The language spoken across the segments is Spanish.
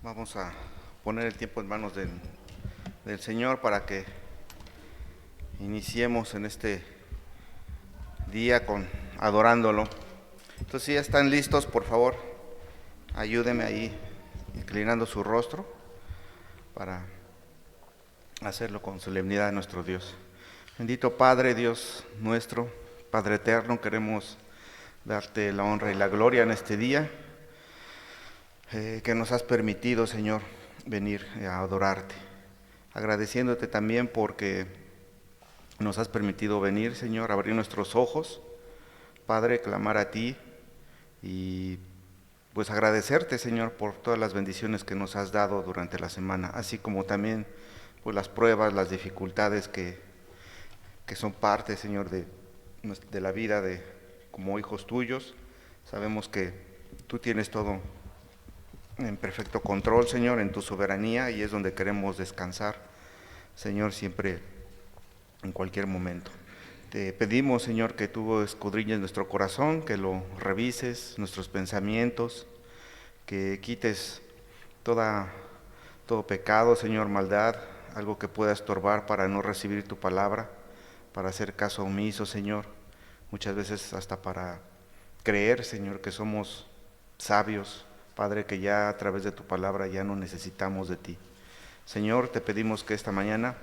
Vamos a poner el tiempo en manos del Señor para que iniciemos en este día adorándolo. Entonces, si ya están listos, por favor, ayúdenme ahí inclinando su rostro para hacerlo con solemnidad a nuestro Dios. Bendito Padre, Dios nuestro, Padre eterno, queremos darte la honra y la gloria en este día que nos has permitido, Señor, venir a adorarte. Agradeciéndote también porque nos has permitido venir, Señor, abrir nuestros ojos, Padre, clamar a ti y pues agradecerte, Señor, por todas las bendiciones que nos has dado durante la semana, así como también pues las pruebas, las dificultades que son parte, Señor, de la vida como hijos tuyos. Sabemos que tú tienes todo en perfecto control, Señor, en tu soberanía, y es donde queremos descansar, Señor, siempre, en cualquier momento. Te pedimos, Señor, que tú escudriñes nuestro corazón, que lo revises, nuestros pensamientos, que quites todo pecado, Señor, maldad, algo que pueda estorbar para no recibir tu palabra, para hacer caso omiso, Señor, muchas veces hasta para creer, Señor, que somos sabios, Padre, que ya a través de tu palabra ya no necesitamos de ti. Señor, te pedimos que esta mañana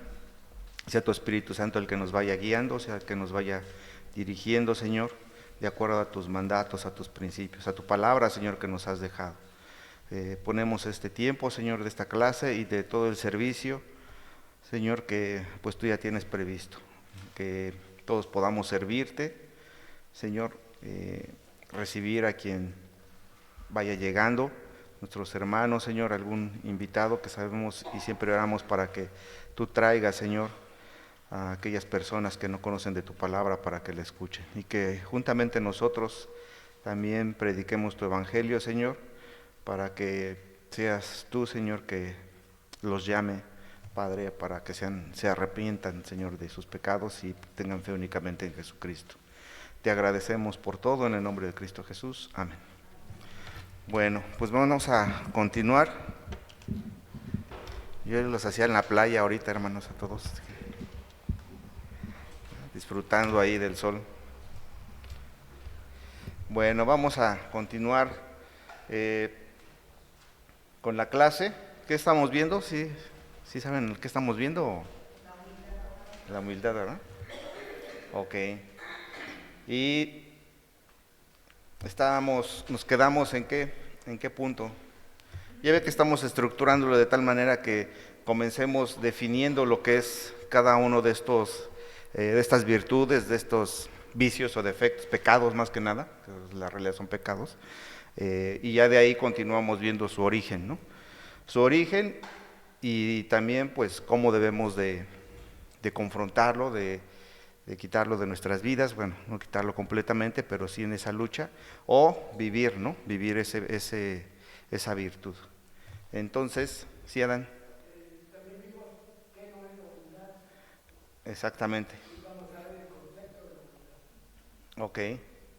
sea tu Espíritu Santo el que nos vaya guiando, sea el que nos vaya dirigiendo, Señor, de acuerdo a tus mandatos, a tus principios, a tu palabra, Señor, que nos has dejado. Ponemos este tiempo, Señor, de esta clase y de todo el servicio, Señor, que pues tú ya tienes previsto, que todos podamos servirte, Señor, recibir a quien vaya llegando, nuestros hermanos, Señor, algún invitado que sabemos y siempre oramos para que tú traigas, Señor, a aquellas personas que no conocen de tu palabra para que la escuchen y que juntamente nosotros también prediquemos tu evangelio, Señor, para que seas tú, Señor, que los llame, Padre, para que se arrepientan, Señor, de sus pecados y tengan fe únicamente en Jesucristo. Te agradecemos por todo en el nombre de Cristo Jesús. Amén. Bueno, pues vamos a continuar. Yo los hacía en la playa ahorita, hermanos, a todos, disfrutando ahí del sol. Bueno, vamos a continuar con la clase. ¿Qué estamos viendo? ¿Sí saben qué estamos viendo? La humildad, ¿verdad? Ok. Y nos quedamos ¿en qué punto? Ya ve que estamos estructurándolo de tal manera que comencemos definiendo lo que es cada uno de estas virtudes, de estos vicios o defectos, pecados más que nada, que la realidad son pecados, y ya de ahí continuamos viendo su origen, ¿no? Su origen y también pues cómo debemos de confrontarlo, de quitarlo de nuestras vidas, bueno, no quitarlo completamente, pero sí en esa lucha, o vivir, ¿no? Vivir esa virtud. Entonces, ¿sí, Adán? También vimos qué no es la humildad. Exactamente. Y vamos a ver el concepto de la humildad. Ok.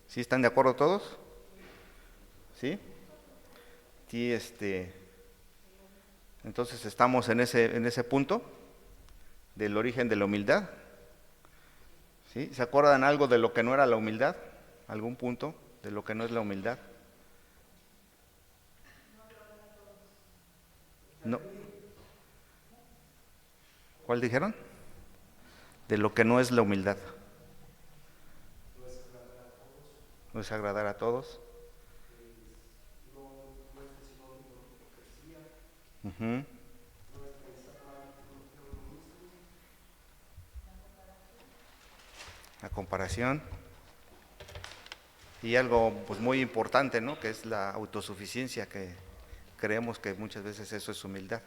¿Sí están de acuerdo todos? ¿Sí? Sí, entonces estamos en ese punto del origen de la humildad. ¿Sí? ¿Se acuerdan algo de lo que no era la humildad? ¿Algún punto de lo que no es la humildad? No. ¿Cuál dijeron? De lo que no es la humildad. No es agradar a todos. Uh-huh. La comparación. Y algo pues muy importante, ¿no? Que es la autosuficiencia, que creemos que muchas veces eso es humildad,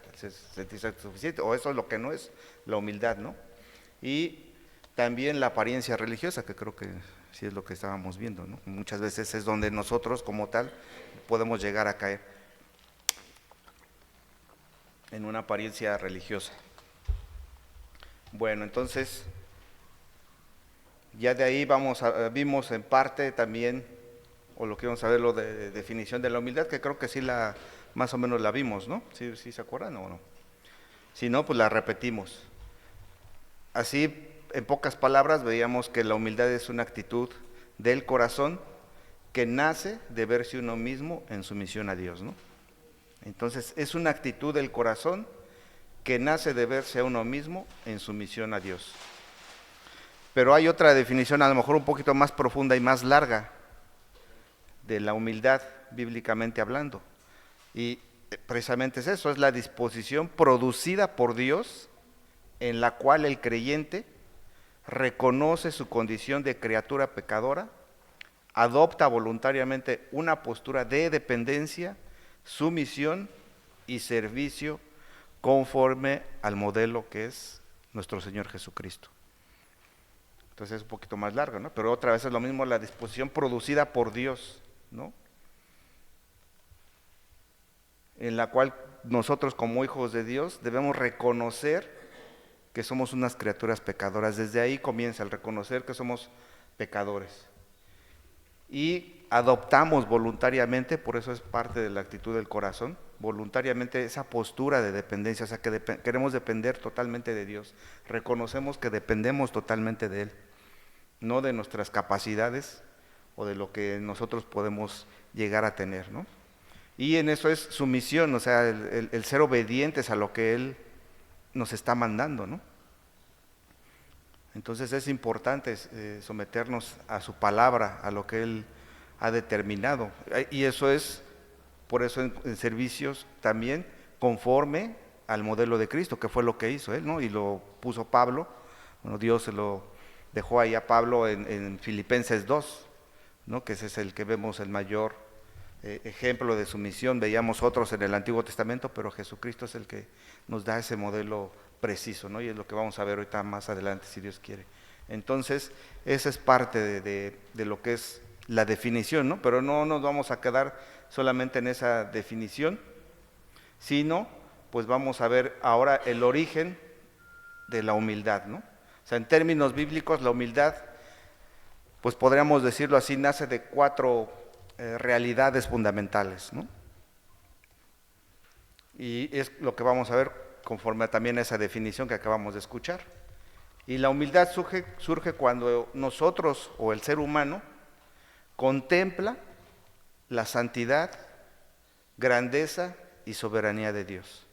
sentirse autosuficiente, o eso es lo que no es la humildad, ¿no? Y también la apariencia religiosa, que creo que sí es lo que estábamos viendo, ¿no? Muchas veces es donde nosotros como tal podemos llegar a caer en una apariencia religiosa. Bueno, entonces ya de ahí vimos en parte también o lo que vamos a ver, lo de definición de la humildad, que creo que sí más o menos la vimos, ¿no? ¿Sí se acuerdan o no? Si no, pues la repetimos. Así, en pocas palabras, veíamos que la humildad es una actitud del corazón que nace de verse uno mismo en sumisión a Dios, ¿no? Entonces, es una actitud del corazón que nace de verse a uno mismo en sumisión a Dios. Pero hay otra definición, a lo mejor un poquito más profunda y más larga, de la humildad, bíblicamente hablando. Y precisamente es eso, es la disposición producida por Dios en la cual el creyente reconoce su condición de criatura pecadora, adopta voluntariamente una postura de dependencia, sumisión y servicio conforme al modelo que es nuestro Señor Jesucristo. Entonces es un poquito más largo, ¿no? Pero otra vez es lo mismo, la disposición producida por Dios, ¿no? En la cual nosotros como hijos de Dios debemos reconocer que somos unas criaturas pecadoras. Desde ahí comienza el reconocer que somos pecadores. Y adoptamos voluntariamente, por eso es parte de la actitud del corazón, voluntariamente esa postura de dependencia, o sea que queremos depender totalmente de Dios. Reconocemos que dependemos totalmente de Él, no de nuestras capacidades o de lo que nosotros podemos llegar a tener, ¿no? Y en eso es sumisión, o sea, el ser obedientes a lo que Él nos está mandando, ¿no? Entonces es importante someternos a su palabra, a lo que Él ha determinado. Y eso es, por eso en servicios también, conforme al modelo de Cristo, que fue lo que hizo Él, ¿no? Y lo puso Pablo, bueno, Dios se lo dejó ahí a Pablo en Filipenses 2, ¿no? Que ese es el que vemos el mayor ejemplo de sumisión. Veíamos otros en el Antiguo Testamento, pero Jesucristo es el que nos da ese modelo preciso, ¿no? Y es lo que vamos a ver ahorita más adelante, si Dios quiere. Entonces, esa es parte de lo que es la definición, ¿no? Pero no nos vamos a quedar solamente en esa definición, sino, pues vamos a ver ahora el origen de la humildad, ¿no? O sea, en términos bíblicos, la humildad, pues podríamos decirlo así, nace de 4 realidades fundamentales, ¿no? Y es lo que vamos a ver conforme también a esa definición que acabamos de escuchar. Y la humildad surge cuando nosotros o el ser humano contempla la santidad, grandeza y soberanía de Dios.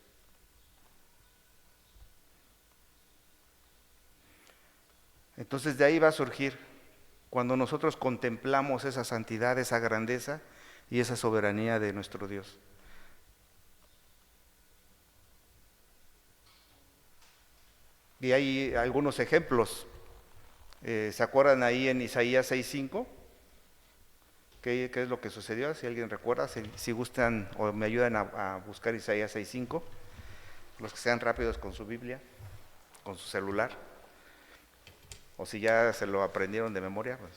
Entonces de ahí va a surgir cuando nosotros contemplamos esa santidad, esa grandeza y esa soberanía de nuestro Dios. Y hay algunos ejemplos. ¿Se acuerdan ahí en Isaías 6:5? ¿Qué es lo que sucedió? Si alguien recuerda, si gustan o me ayudan a buscar Isaías 6:5, los que sean rápidos con su Biblia, con su celular, o si ya se lo aprendieron de memoria, pues.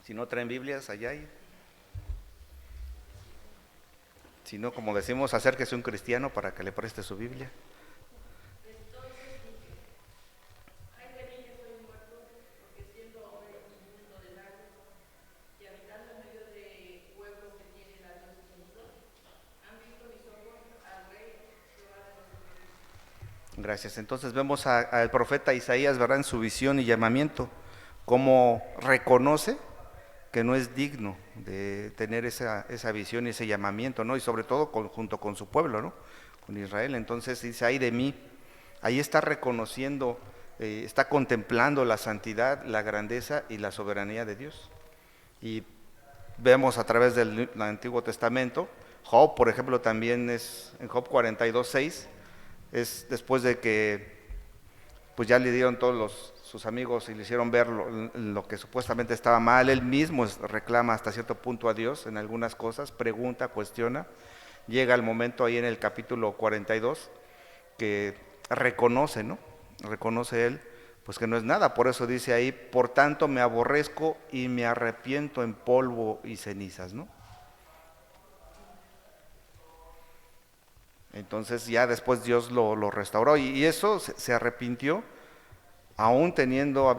Si no traen Biblias, allá hay. Si no, como decimos, acérquese un cristiano para que le preste su Biblia. Gracias. Entonces vemos al profeta Isaías, ¿verdad?, en su visión y llamamiento, cómo reconoce que no es digno de tener esa visión y ese llamamiento, ¿no? Y sobre todo junto con su pueblo, ¿no? Con Israel. Entonces dice, ay de mí, ahí está reconociendo, está contemplando la santidad, la grandeza y la soberanía de Dios. Y vemos a través del Antiguo Testamento, Job, por ejemplo, también es en Job 42:6, es después de que pues ya le dieron todos sus amigos y le hicieron ver lo que supuestamente estaba mal. Él mismo reclama hasta cierto punto a Dios en algunas cosas, pregunta, cuestiona. Llega el momento ahí en el capítulo 42 que reconoce, ¿no? Reconoce él, pues que no es nada. Por eso dice ahí, por tanto me aborrezco y me arrepiento en polvo y cenizas, ¿no? Entonces ya después Dios lo restauró y eso se arrepintió aún teniendo,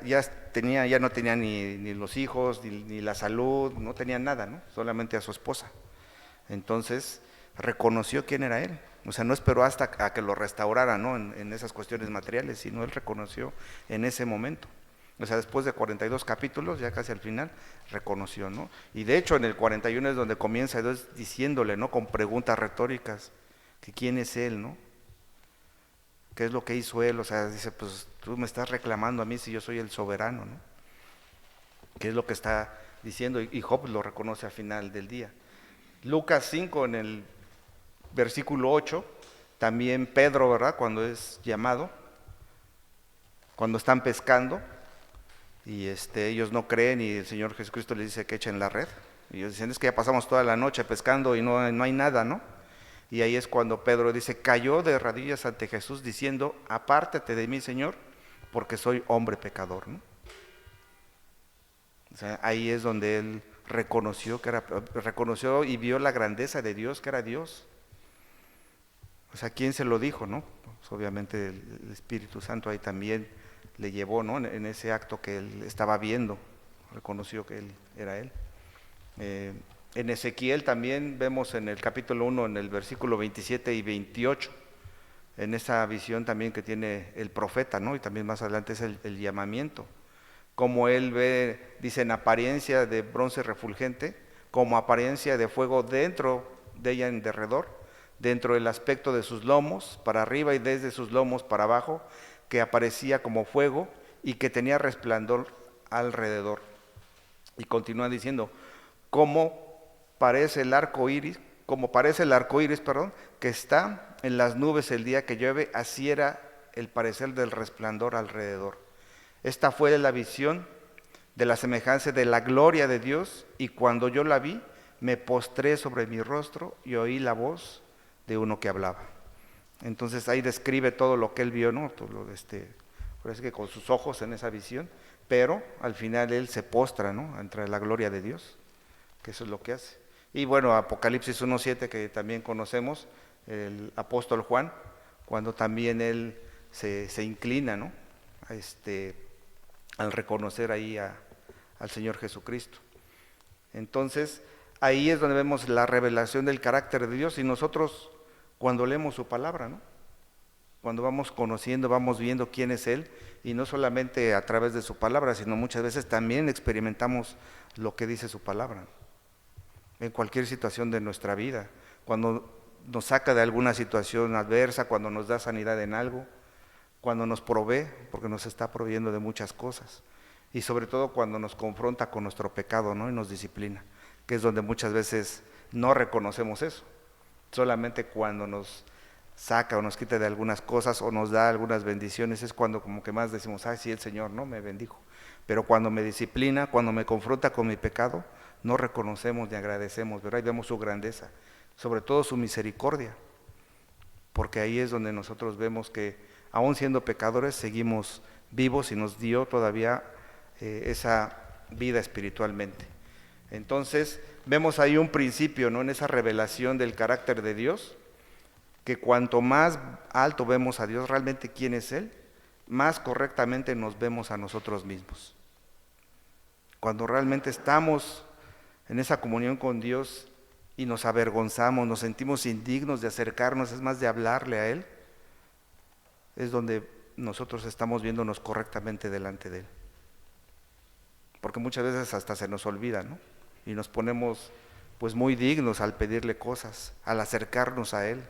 ya no tenía ni los hijos, ni la salud, no tenía nada, ¿no? Solamente a su esposa. Entonces reconoció quién era él. O sea, no esperó hasta a que lo restaurara, ¿no? En esas cuestiones materiales, sino él reconoció en ese momento. O sea, después de 42 capítulos, ya casi al final, reconoció, ¿no? Y de hecho en el 41 es donde comienza Dios diciéndole, ¿no? Con preguntas retóricas, que quién es él, ¿no? ¿Qué es lo que hizo él? O sea, dice, pues tú me estás reclamando a mí si yo soy el soberano, ¿no? ¿Qué es lo que está diciendo? Y Job lo reconoce al final del día. Lucas 5 en el versículo 8, también Pedro, ¿verdad? Cuando es llamado, cuando están pescando, y ellos no creen y el Señor Jesucristo les dice que echen la red. Y ellos dicen, es que ya pasamos toda la noche pescando y no hay nada, ¿no? Y ahí es cuando Pedro dice, cayó de rodillas ante Jesús diciendo, apártate de mí, Señor, porque soy hombre pecador, ¿no? O sea, ahí es donde él reconoció y vio la grandeza de Dios, que era Dios. O sea, ¿quién se lo dijo, no? Pues obviamente el Espíritu Santo ahí también le llevó, ¿no? En ese acto que él estaba viendo, reconoció que él era él. En Ezequiel también vemos en el capítulo 1, en el versículo 27 y 28, en esa visión también que tiene el profeta, ¿no? Y también más adelante es el llamamiento. Como él ve, dice, en apariencia de bronce refulgente, como apariencia de fuego dentro de ella en derredor, dentro del aspecto de sus lomos, para arriba y desde sus lomos para abajo, que aparecía como fuego y que tenía resplandor alrededor. Y continúa diciendo, como parece el arco iris, que está en las nubes el día que llueve, así era el parecer del resplandor alrededor. Esta fue la visión de la semejanza de la gloria de Dios, y cuando yo la vi, me postré sobre mi rostro y oí la voz de uno que hablaba. Entonces ahí describe todo lo que él vio, ¿no? Parece que con sus ojos en esa visión, pero al final él se postra, ¿no? Ante la gloria de Dios, que eso es lo que hace. Y bueno, Apocalipsis 1:7, que también conocemos, el apóstol Juan, cuando también él se inclina, ¿no? Al reconocer ahí al Señor Jesucristo. Entonces, ahí es donde vemos la revelación del carácter de Dios, y nosotros cuando leemos su palabra, ¿no? Cuando vamos conociendo, vamos viendo quién es Él, y no solamente a través de su palabra, sino muchas veces también experimentamos lo que dice su palabra, en cualquier situación de nuestra vida, cuando nos saca de alguna situación adversa, cuando nos da sanidad en algo, cuando nos provee, porque nos está proveyendo de muchas cosas, y sobre todo cuando nos confronta con nuestro pecado, ¿no? Y nos disciplina, que es donde muchas veces no reconocemos eso. Solamente cuando nos saca o nos quita de algunas cosas o nos da algunas bendiciones es cuando como que más decimos, ay, sí, el Señor, ¿no? Me bendijo. Pero cuando me disciplina, cuando me confronta con mi pecado, no reconocemos ni agradecemos, ¿verdad? Y vemos su grandeza, sobre todo su misericordia, porque ahí es donde nosotros vemos que aún siendo pecadores seguimos vivos y nos dio todavía esa vida espiritualmente. Entonces vemos ahí un principio, ¿no? En esa revelación del carácter de Dios, que cuanto más alto vemos a Dios, realmente quién es Él, más correctamente nos vemos a nosotros mismos. Cuando realmente estamos en esa comunión con Dios y nos avergonzamos, nos sentimos indignos de acercarnos, es más, de hablarle a Él, es donde nosotros estamos viéndonos correctamente delante de Él. Porque muchas veces hasta se nos olvida, ¿no? Y nos ponemos pues muy dignos al pedirle cosas, al acercarnos a Él.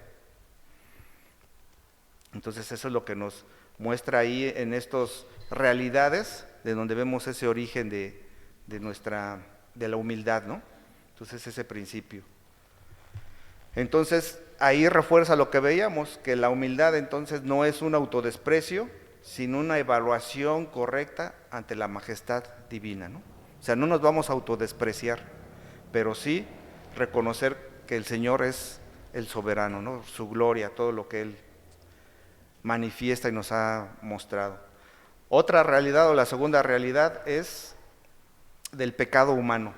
Entonces eso es lo que nos muestra ahí en estas realidades, de donde vemos ese origen de la humildad, ¿no? Entonces ese principio. Entonces ahí refuerza lo que veíamos, que la humildad entonces no es un autodesprecio, sino una evaluación correcta ante la majestad divina, ¿no? O sea, no nos vamos a autodespreciar, pero sí reconocer que el Señor es el soberano, ¿no? Su gloria, todo lo que Él manifiesta y nos ha mostrado. Otra realidad, o la segunda realidad, es del pecado humano.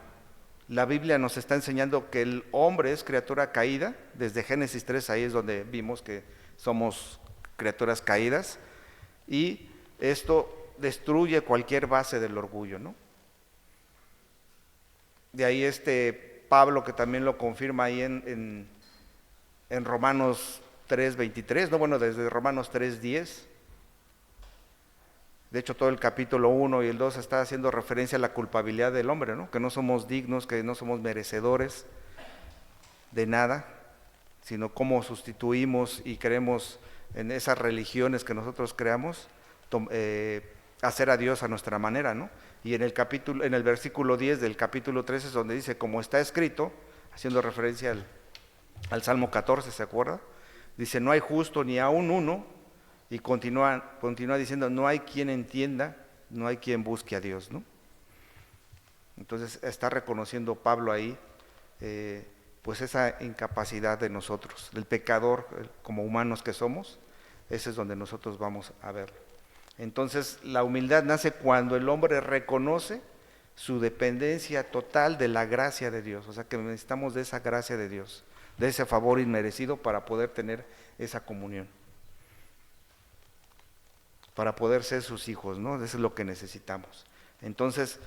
La Biblia nos está enseñando que el hombre es criatura caída. Desde Génesis 3, ahí es donde vimos que somos criaturas caídas, y esto destruye cualquier base del orgullo, ¿no? De ahí Pablo, que también lo confirma ahí en Romanos 3:23, no, bueno, desde Romanos 3:10. De hecho, todo el capítulo 1 y el 2 está haciendo referencia a la culpabilidad del hombre, ¿no? Que no somos dignos, que no somos merecedores de nada, sino cómo sustituimos y creemos en esas religiones que nosotros creamos, hacer a Dios a nuestra manera, ¿no? Y en el versículo 10 del capítulo 13 es donde dice, como está escrito, haciendo referencia al Salmo 14, ¿se acuerda? Dice, no hay justo ni aún uno, y continúa diciendo, no hay quien entienda, no hay quien busque a Dios, ¿no? Entonces está reconociendo Pablo ahí, pues esa incapacidad de nosotros, del pecador, como humanos que somos, ese es donde nosotros vamos a ver. Entonces la humildad nace cuando el hombre reconoce su dependencia total de la gracia de Dios, o sea que necesitamos de esa gracia de Dios, de ese favor inmerecido para poder tener esa comunión, para poder ser sus hijos, ¿no? Eso es lo que necesitamos. Entonces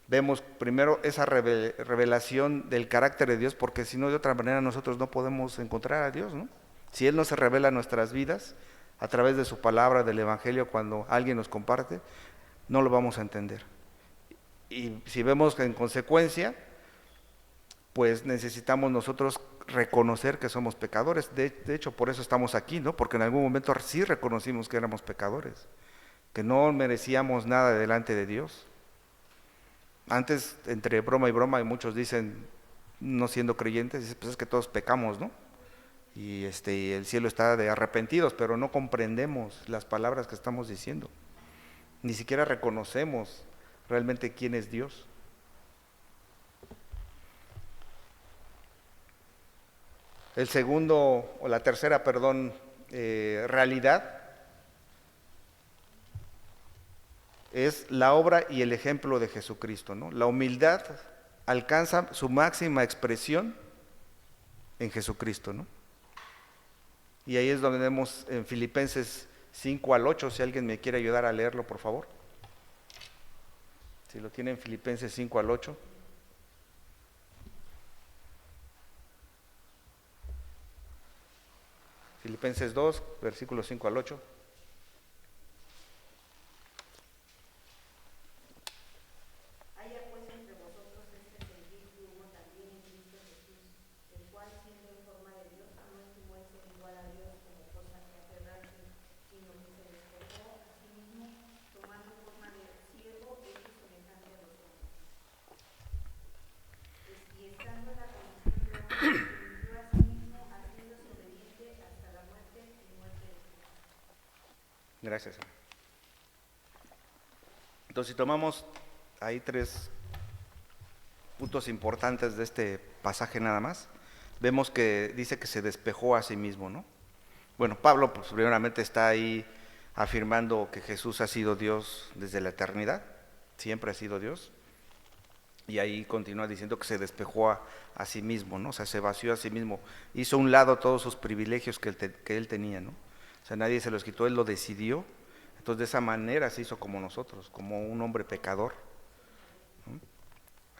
vemos primero esa revelación del carácter de Dios, porque si no, de otra manera nosotros no podemos encontrar a Dios, ¿no? Si Él no se revela en nuestras vidas, a través de su palabra, del Evangelio, cuando alguien nos comparte, no lo vamos a entender. Y si vemos que en consecuencia, pues necesitamos nosotros reconocer que somos pecadores. De hecho, por eso estamos aquí, ¿no? Porque en algún momento sí reconocimos que éramos pecadores, que no merecíamos nada delante de Dios. Antes, entre broma y broma, y muchos dicen, no siendo creyentes, dicen, pues es que todos pecamos, ¿no? Y el cielo está de arrepentidos, pero no comprendemos las palabras que estamos diciendo. Ni siquiera reconocemos realmente quién es Dios. El segundo, o la tercera, perdón, realidad es la obra y el ejemplo de Jesucristo, ¿no? La humildad alcanza su máxima expresión en Jesucristo, ¿no? Y ahí es donde vemos en Filipenses 5-8, si alguien me quiere ayudar a leerlo, por favor. Si lo tiene en Filipenses 5-8. Filipenses 2, versículos 5-8. Gracias. Entonces, si tomamos ahí 3 puntos importantes de este pasaje nada más, vemos que dice que se despejó a sí mismo, ¿no? Bueno, Pablo, pues primeramente está ahí afirmando que Jesús ha sido Dios desde la eternidad, siempre ha sido Dios, y ahí continúa diciendo que se despejó a sí mismo, ¿no? O sea, se vació a sí mismo, hizo a un lado todos sus privilegios que él tenía, ¿no? O sea, nadie se los quitó, él lo decidió. Entonces de esa manera se hizo como nosotros, como un hombre pecador, ¿no?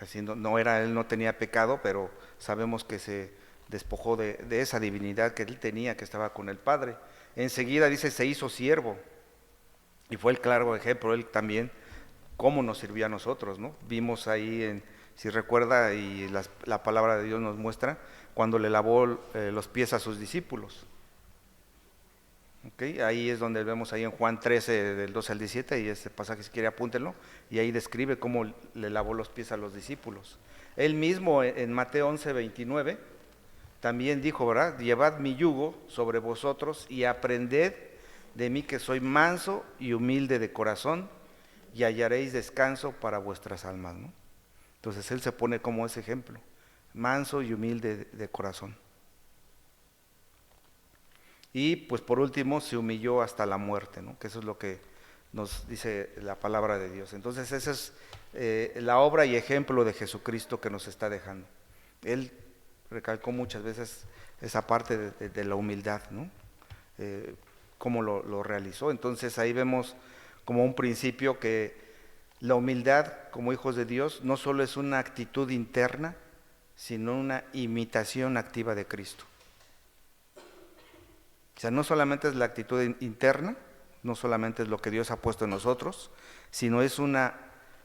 Así él no tenía pecado, pero sabemos que se despojó de esa divinidad que él tenía, que estaba con el Padre. Enseguida dice, se hizo siervo, y fue el claro ejemplo, él también, cómo nos sirvió a nosotros, ¿no? Vimos ahí, si recuerda, y la palabra de Dios nos muestra, cuando le lavó los pies a sus discípulos. Okay, ahí es donde vemos ahí en Juan 13, del 12 al 17, y ese pasaje si quiere apúntenlo, y ahí describe cómo le lavó los pies a los discípulos. Él mismo en Mateo 11, 29, también dijo, ¿verdad? Llevad mi yugo sobre vosotros y aprended de mí que soy manso y humilde de corazón, y hallaréis descanso para vuestras almas, ¿no? Entonces él se pone como ese ejemplo, manso y humilde de corazón. Y pues por último se humilló hasta la muerte, ¿no? Que eso es lo que nos dice la palabra de Dios. Entonces esa es la obra y ejemplo de Jesucristo que nos está dejando. Él recalcó muchas veces esa parte de la humildad, ¿no? Cómo lo realizó. Entonces ahí vemos como un principio que la humildad como hijos de Dios no solo es una actitud interna, sino una imitación activa de Cristo. O sea, no solamente es la actitud interna, no solamente es lo que Dios ha puesto en nosotros, sino es una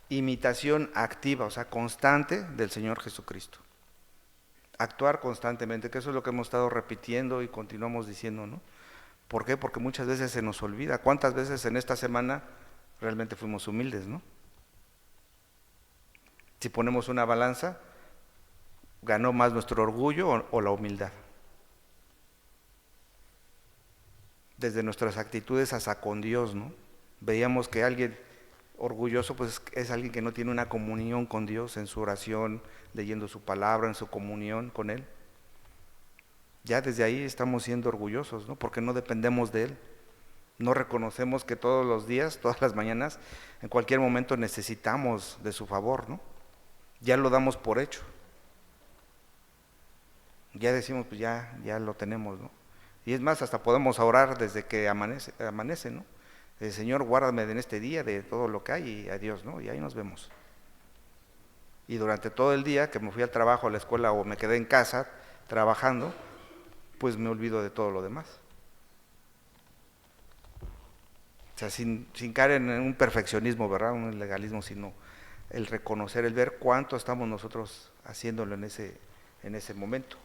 imitación activa, o sea, constante del Señor Jesucristo. Actuar constantemente, que eso es lo que hemos estado repitiendo y continuamos diciendo, ¿no? ¿Por qué? Porque muchas veces se nos olvida. ¿Cuántas veces en esta semana realmente fuimos humildes, no? Si ponemos una balanza, ¿ganó más nuestro orgullo o la humildad? Desde nuestras actitudes hasta con Dios, ¿no? Veíamos que alguien orgulloso pues es alguien que no tiene una comunión con Dios en su oración, leyendo su palabra, en su comunión con Él. Ya desde ahí estamos siendo orgullosos, ¿no? Porque no dependemos de Él. No reconocemos que todos los días, todas las mañanas, en cualquier momento necesitamos de su favor, ¿no? Ya lo damos por hecho. Ya decimos, pues ya lo tenemos, ¿no? Y es más, hasta podemos orar desde que amanece, ¿no? El Señor, guárdame en este día de todo lo que hay y adiós, ¿no? Y ahí nos vemos. Y durante todo el día que me fui al trabajo, a la escuela o me quedé en casa trabajando, pues me olvido de todo lo demás. O sea, sin caer en un perfeccionismo, ¿verdad? Un legalismo, sino el reconocer, el ver cuánto estamos nosotros haciéndolo en ese momento.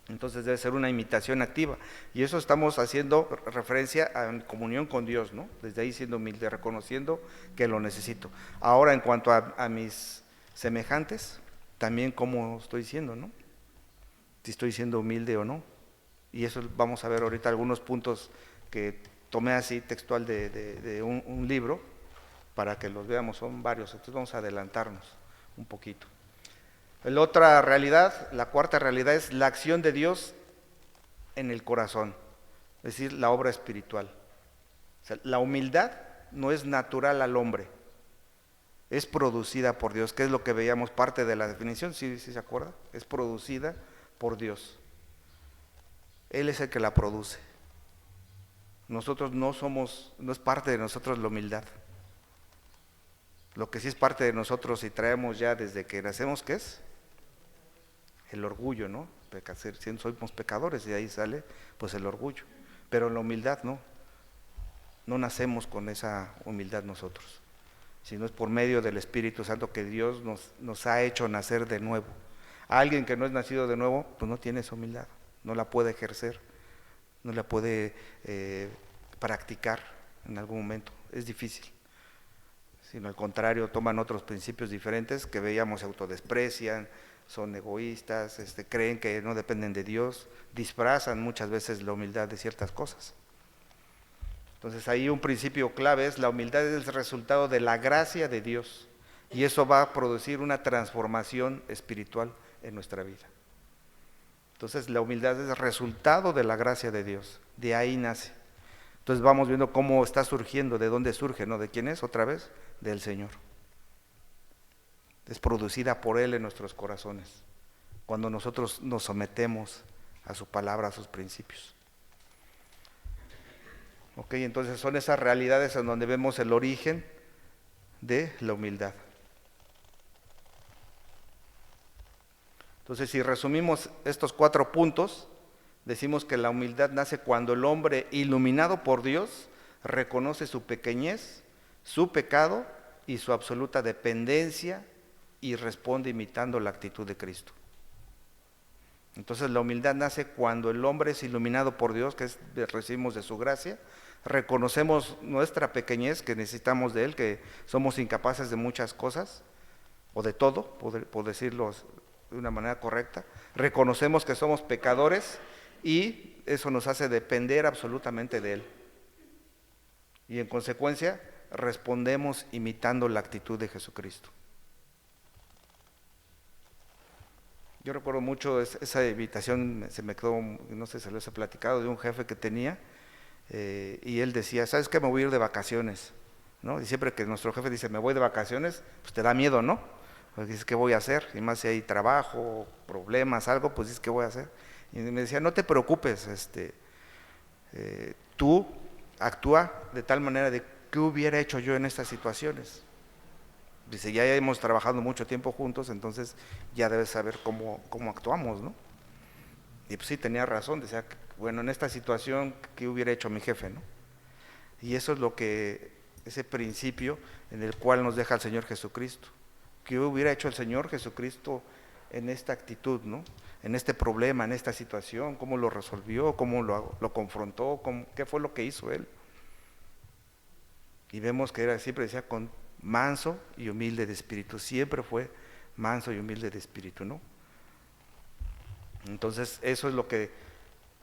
Entonces debe ser una imitación activa. Y eso estamos haciendo referencia a comunión con Dios, ¿no? Desde ahí siendo humilde, reconociendo que lo necesito. Ahora, en cuanto a mis semejantes, también cómo estoy siendo, ¿no? Si estoy siendo humilde o no. Y eso vamos a ver ahorita algunos puntos que tomé así textual de un libro para que los veamos, son varios. Entonces vamos a adelantarnos un poquito. La otra realidad, la cuarta realidad, es la acción de Dios en el corazón, es decir, la obra espiritual. O sea, la humildad no es natural al hombre, es producida por Dios, que es lo que veíamos parte de la definición, ¿sí se acuerda? Es producida por Dios. Él es el que la produce. Nosotros no es parte de nosotros la humildad. Lo que sí es parte de nosotros y traemos ya desde que nacemos, ¿qué es? El orgullo, ¿no? Somos pecadores y de ahí sale pues el orgullo. Pero la humildad no nacemos con esa humildad nosotros, sino es por medio del Espíritu Santo que Dios nos ha hecho nacer de nuevo. Alguien que no es nacido de nuevo, pues no tiene esa humildad, no la puede ejercer, no la puede practicar en algún momento, es difícil. Sino al contrario, toman otros principios diferentes que veíamos, se autodesprecian, son egoístas, creen que no dependen de Dios, disfrazan muchas veces la humildad de ciertas cosas. Entonces ahí un principio clave es la humildad es el resultado de la gracia de Dios y eso va a producir una transformación espiritual en nuestra vida. Entonces la humildad es el resultado de la gracia de Dios, de ahí nace. Entonces vamos viendo cómo está surgiendo, de dónde surge, ¿no? ¿De quién es? Otra vez, del Señor. Es producida por Él en nuestros corazones, cuando nosotros nos sometemos a su palabra, a sus principios. Ok, entonces son esas realidades en donde vemos el origen de la humildad. Entonces, si resumimos estos 4 puntos, decimos que la humildad nace cuando el hombre, iluminado por Dios, reconoce su pequeñez, su pecado y su absoluta dependencia y responde imitando la actitud de Cristo. Entonces la humildad nace cuando el hombre es iluminado por Dios, que recibimos de su gracia, reconocemos nuestra pequeñez, que necesitamos de Él, que somos incapaces de muchas cosas, o de todo, por decirlo de una manera correcta, reconocemos que somos pecadores y eso nos hace depender absolutamente de Él. Y en consecuencia respondemos imitando la actitud de Jesucristo. Yo recuerdo mucho esa invitación, se me quedó, no sé si se los he platicado, de un jefe que tenía, y él decía, ¿sabes qué? Me voy a ir de vacaciones, ¿no? Y siempre que nuestro jefe dice, me voy de vacaciones, pues te da miedo, ¿no? Pues dices, ¿qué voy a hacer? Y más si hay trabajo, problemas, algo, pues dices, ¿qué voy a hacer? Y me decía, no te preocupes, tú actúa de tal manera de ¿qué hubiera hecho yo en estas situaciones? Dice, ya hemos trabajado mucho tiempo juntos, entonces ya debes saber cómo actuamos, ¿no? Y pues sí, tenía razón, decía, bueno, en esta situación, ¿qué hubiera hecho mi jefe, no? Y eso es ese principio en el cual nos deja el Señor Jesucristo. ¿Qué hubiera hecho el Señor Jesucristo en esta actitud, ¿no? En este problema, en esta situación, cómo lo resolvió, cómo lo confrontó, qué fue lo que hizo Él? Y vemos que siempre decía con manso y humilde de espíritu, siempre fue manso y humilde de espíritu, ¿no? Entonces eso es lo que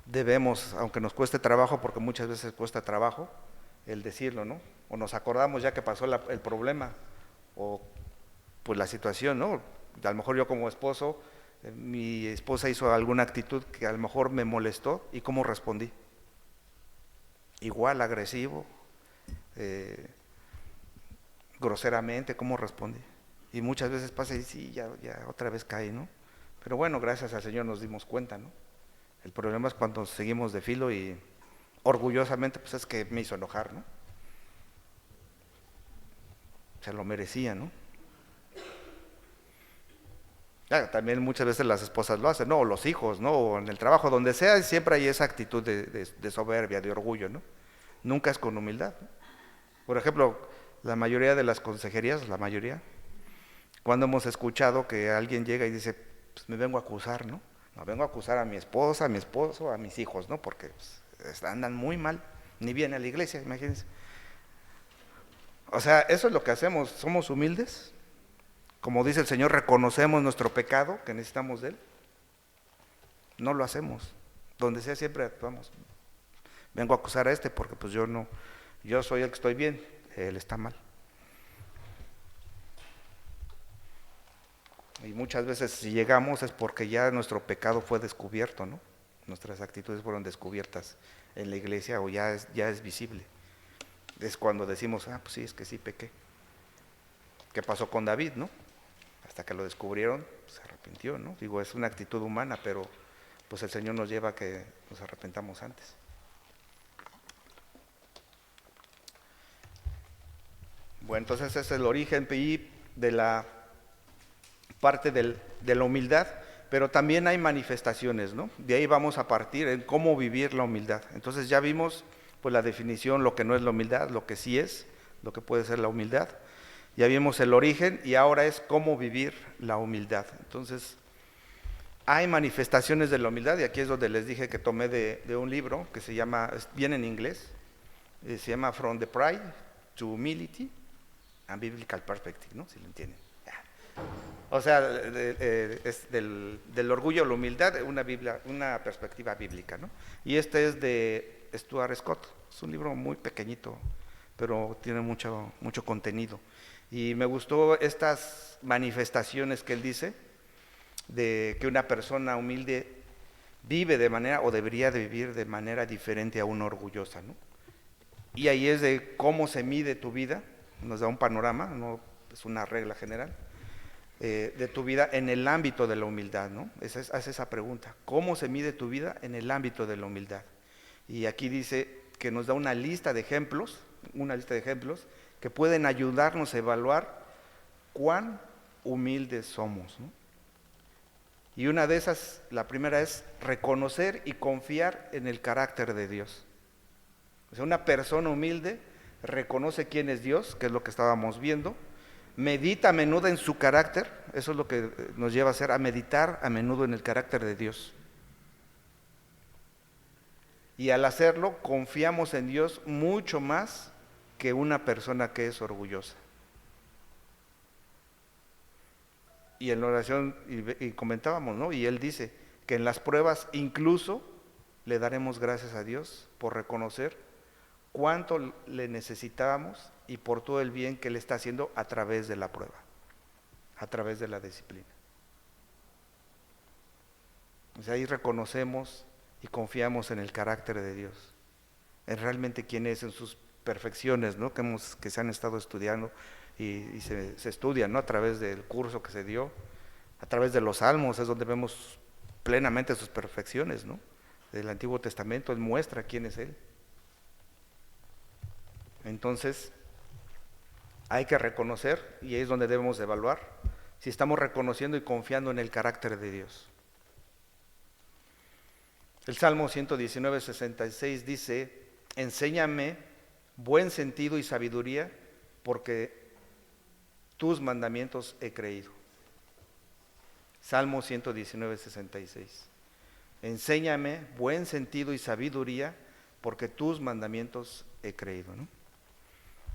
debemos, aunque nos cueste trabajo, porque muchas veces cuesta trabajo el decirlo, ¿no? O nos acordamos ya que pasó el problema, o pues la situación, ¿no? A lo mejor yo como esposo, mi esposa hizo alguna actitud que a lo mejor me molestó, ¿y cómo respondí? Igual, agresivo, groseramente, ¿cómo respondí? Y muchas veces pasa y sí, ya otra vez cae, ¿no? Pero bueno, gracias al Señor nos dimos cuenta, ¿no? El problema es cuando seguimos de filo y orgullosamente, pues es que me hizo enojar, ¿no? Se lo merecía, ¿no? También muchas veces las esposas lo hacen, ¿no? O los hijos, ¿no? O en el trabajo, donde sea, siempre hay esa actitud de soberbia, de orgullo, ¿no? Nunca es con humildad, ¿no? Por ejemplo, la mayoría de las consejerías, la mayoría, cuando hemos escuchado que alguien llega y dice, pues me vengo a acusar, ¿no? No, vengo a acusar a mi esposa, a mi esposo, a mis hijos, ¿no? Porque pues, andan muy mal, ni viene a la iglesia, imagínense. O sea, eso es lo que hacemos, somos humildes. Como dice el Señor, reconocemos nuestro pecado, que necesitamos de Él. No lo hacemos. Donde sea siempre actuamos. Vengo a acusar a este porque pues yo soy el que estoy bien, él está mal. Y muchas veces si llegamos es porque ya nuestro pecado fue descubierto, ¿no? Nuestras actitudes fueron descubiertas en la iglesia o ya es visible. Es cuando decimos, pues sí, es que sí pequé. ¿Qué pasó con David, no? Hasta que lo descubrieron, se arrepintió, ¿no? Digo, es una actitud humana, pero pues el Señor nos lleva a que nos arrepentamos antes. Bueno, entonces ese es el origen de la parte de la humildad, pero también hay manifestaciones, ¿no? De ahí vamos a partir en cómo vivir la humildad. Entonces ya vimos pues la definición, lo que no es la humildad, lo que sí es, lo que puede ser la humildad. Ya vimos el origen y ahora es cómo vivir la humildad. Entonces, hay manifestaciones de la humildad y aquí es donde les dije que tomé de un libro que se llama, viene en inglés, se llama From the Pride to Humility and Biblical Perspective, ¿no? Si lo entienden. O sea, es del orgullo a la humildad, una perspectiva bíblica, ¿no? Y este es de Stuart Scott, es un libro muy pequeñito, pero tiene mucho contenido. Y me gustó estas manifestaciones que él dice, de que una persona humilde vive de manera, o debería de vivir de manera diferente a una orgullosa, ¿no? Y ahí es de cómo se mide tu vida, nos da un panorama, no es una regla general, de tu vida en el ámbito de la humildad, ¿no? Hace esa pregunta, ¿cómo se mide tu vida en el ámbito de la humildad? Y aquí dice que nos da una lista de ejemplos que pueden ayudarnos a evaluar cuán humildes somos, ¿no? Y una de esas, la primera es reconocer y confiar en el carácter de Dios. O sea, una persona humilde reconoce quién es Dios, que es lo que estábamos viendo, medita a menudo en su carácter, eso es lo que nos lleva a hacer, a meditar a menudo en el carácter de Dios. Y al hacerlo, confiamos en Dios mucho más que una persona que es orgullosa. Y en la oración, y comentábamos, ¿no? Y él dice que en las pruebas incluso le daremos gracias a Dios por reconocer cuánto le necesitábamos y por todo el bien que le está haciendo a través de la prueba, a través de la disciplina. O sea, ahí reconocemos y confiamos en el carácter de Dios, en realmente quién es, en sus perfecciones, ¿no? que se han estado estudiando y se estudian, ¿no? A través del curso que se dio, a través de los salmos, es donde vemos plenamente sus perfecciones, ¿no? Del Antiguo Testamento, Él muestra quién es Él. Entonces, Hay que reconocer, y ahí es donde debemos evaluar, si estamos reconociendo y confiando en el carácter de Dios. El Salmo 119, 66 dice: enséñame buen sentido y sabiduría, porque tus mandamientos he creído. Salmo 119, 66. Enséñame buen sentido y sabiduría, porque tus mandamientos he creído, ¿no?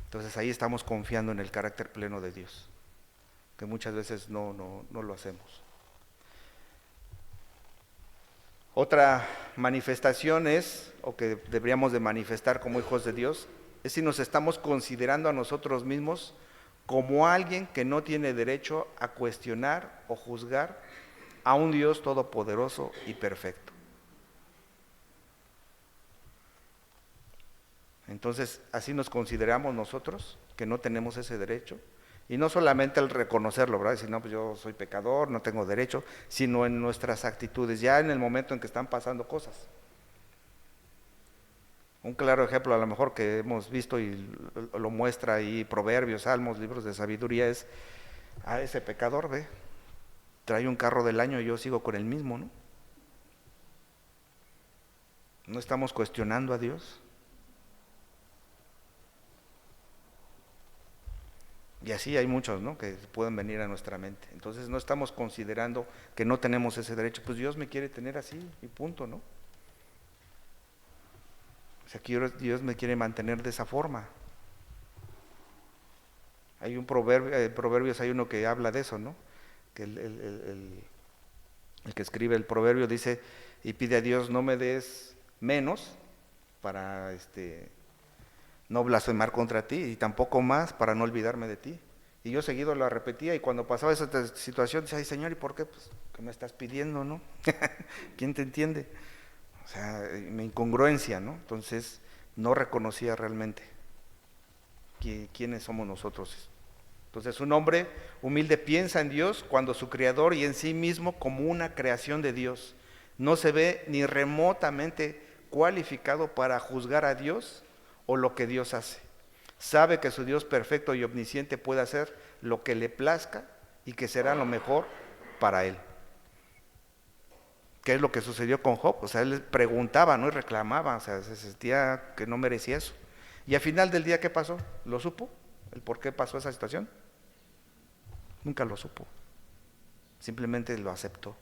Entonces ahí estamos confiando en el carácter pleno de Dios, que muchas veces no lo hacemos. Otra manifestación es, o que deberíamos de manifestar como hijos de Dios, es si nos estamos considerando a nosotros mismos como alguien que no tiene derecho a cuestionar o juzgar a un Dios todopoderoso y perfecto. Entonces, así nos consideramos nosotros, que no tenemos ese derecho. Y no solamente el reconocerlo, ¿verdad? Decir, no, pues yo soy pecador, no tengo derecho, sino en nuestras actitudes, ya en el momento en que están pasando cosas. Un claro ejemplo, a lo mejor que hemos visto y lo muestra ahí Proverbios, Salmos, libros de sabiduría, es a ese pecador, ve, trae un carro del año y yo sigo con el mismo, ¿no? No estamos cuestionando a Dios. Y así hay muchos, ¿no?, que pueden venir a nuestra mente. Entonces no estamos considerando que no tenemos ese derecho. Pues Dios me quiere tener así y punto, ¿no? O sea, Dios me quiere mantener de esa forma. Hay un proverbio, Proverbios hay uno que habla de eso, ¿no? Que el que escribe el proverbio dice, y pide a Dios, no me des menos para no blasfemar contra ti, y tampoco más para no olvidarme de ti. Y yo seguido lo repetía, y cuando pasaba esa situación decía, ay Señor, ¿y por qué? Pues, ¿qué me estás pidiendo, no? ¿Quién te entiende? O sea, mi incongruencia, ¿no? Entonces, no reconocía realmente quiénes somos nosotros. Entonces, un hombre humilde piensa en Dios cuando su creador y en sí mismo como una creación de Dios. No se ve ni remotamente cualificado para juzgar a Dios o lo que Dios hace. Sabe que su Dios perfecto y omnisciente puede hacer lo que le plazca y que será lo mejor para él. ¿Qué es lo que sucedió con Job? O sea, él preguntaba, ¿no?, y reclamaba, o sea, se sentía que no merecía eso. Y al final del día, ¿qué pasó? ¿Lo supo? ¿El por qué pasó esa situación? Nunca lo supo. Simplemente lo aceptó.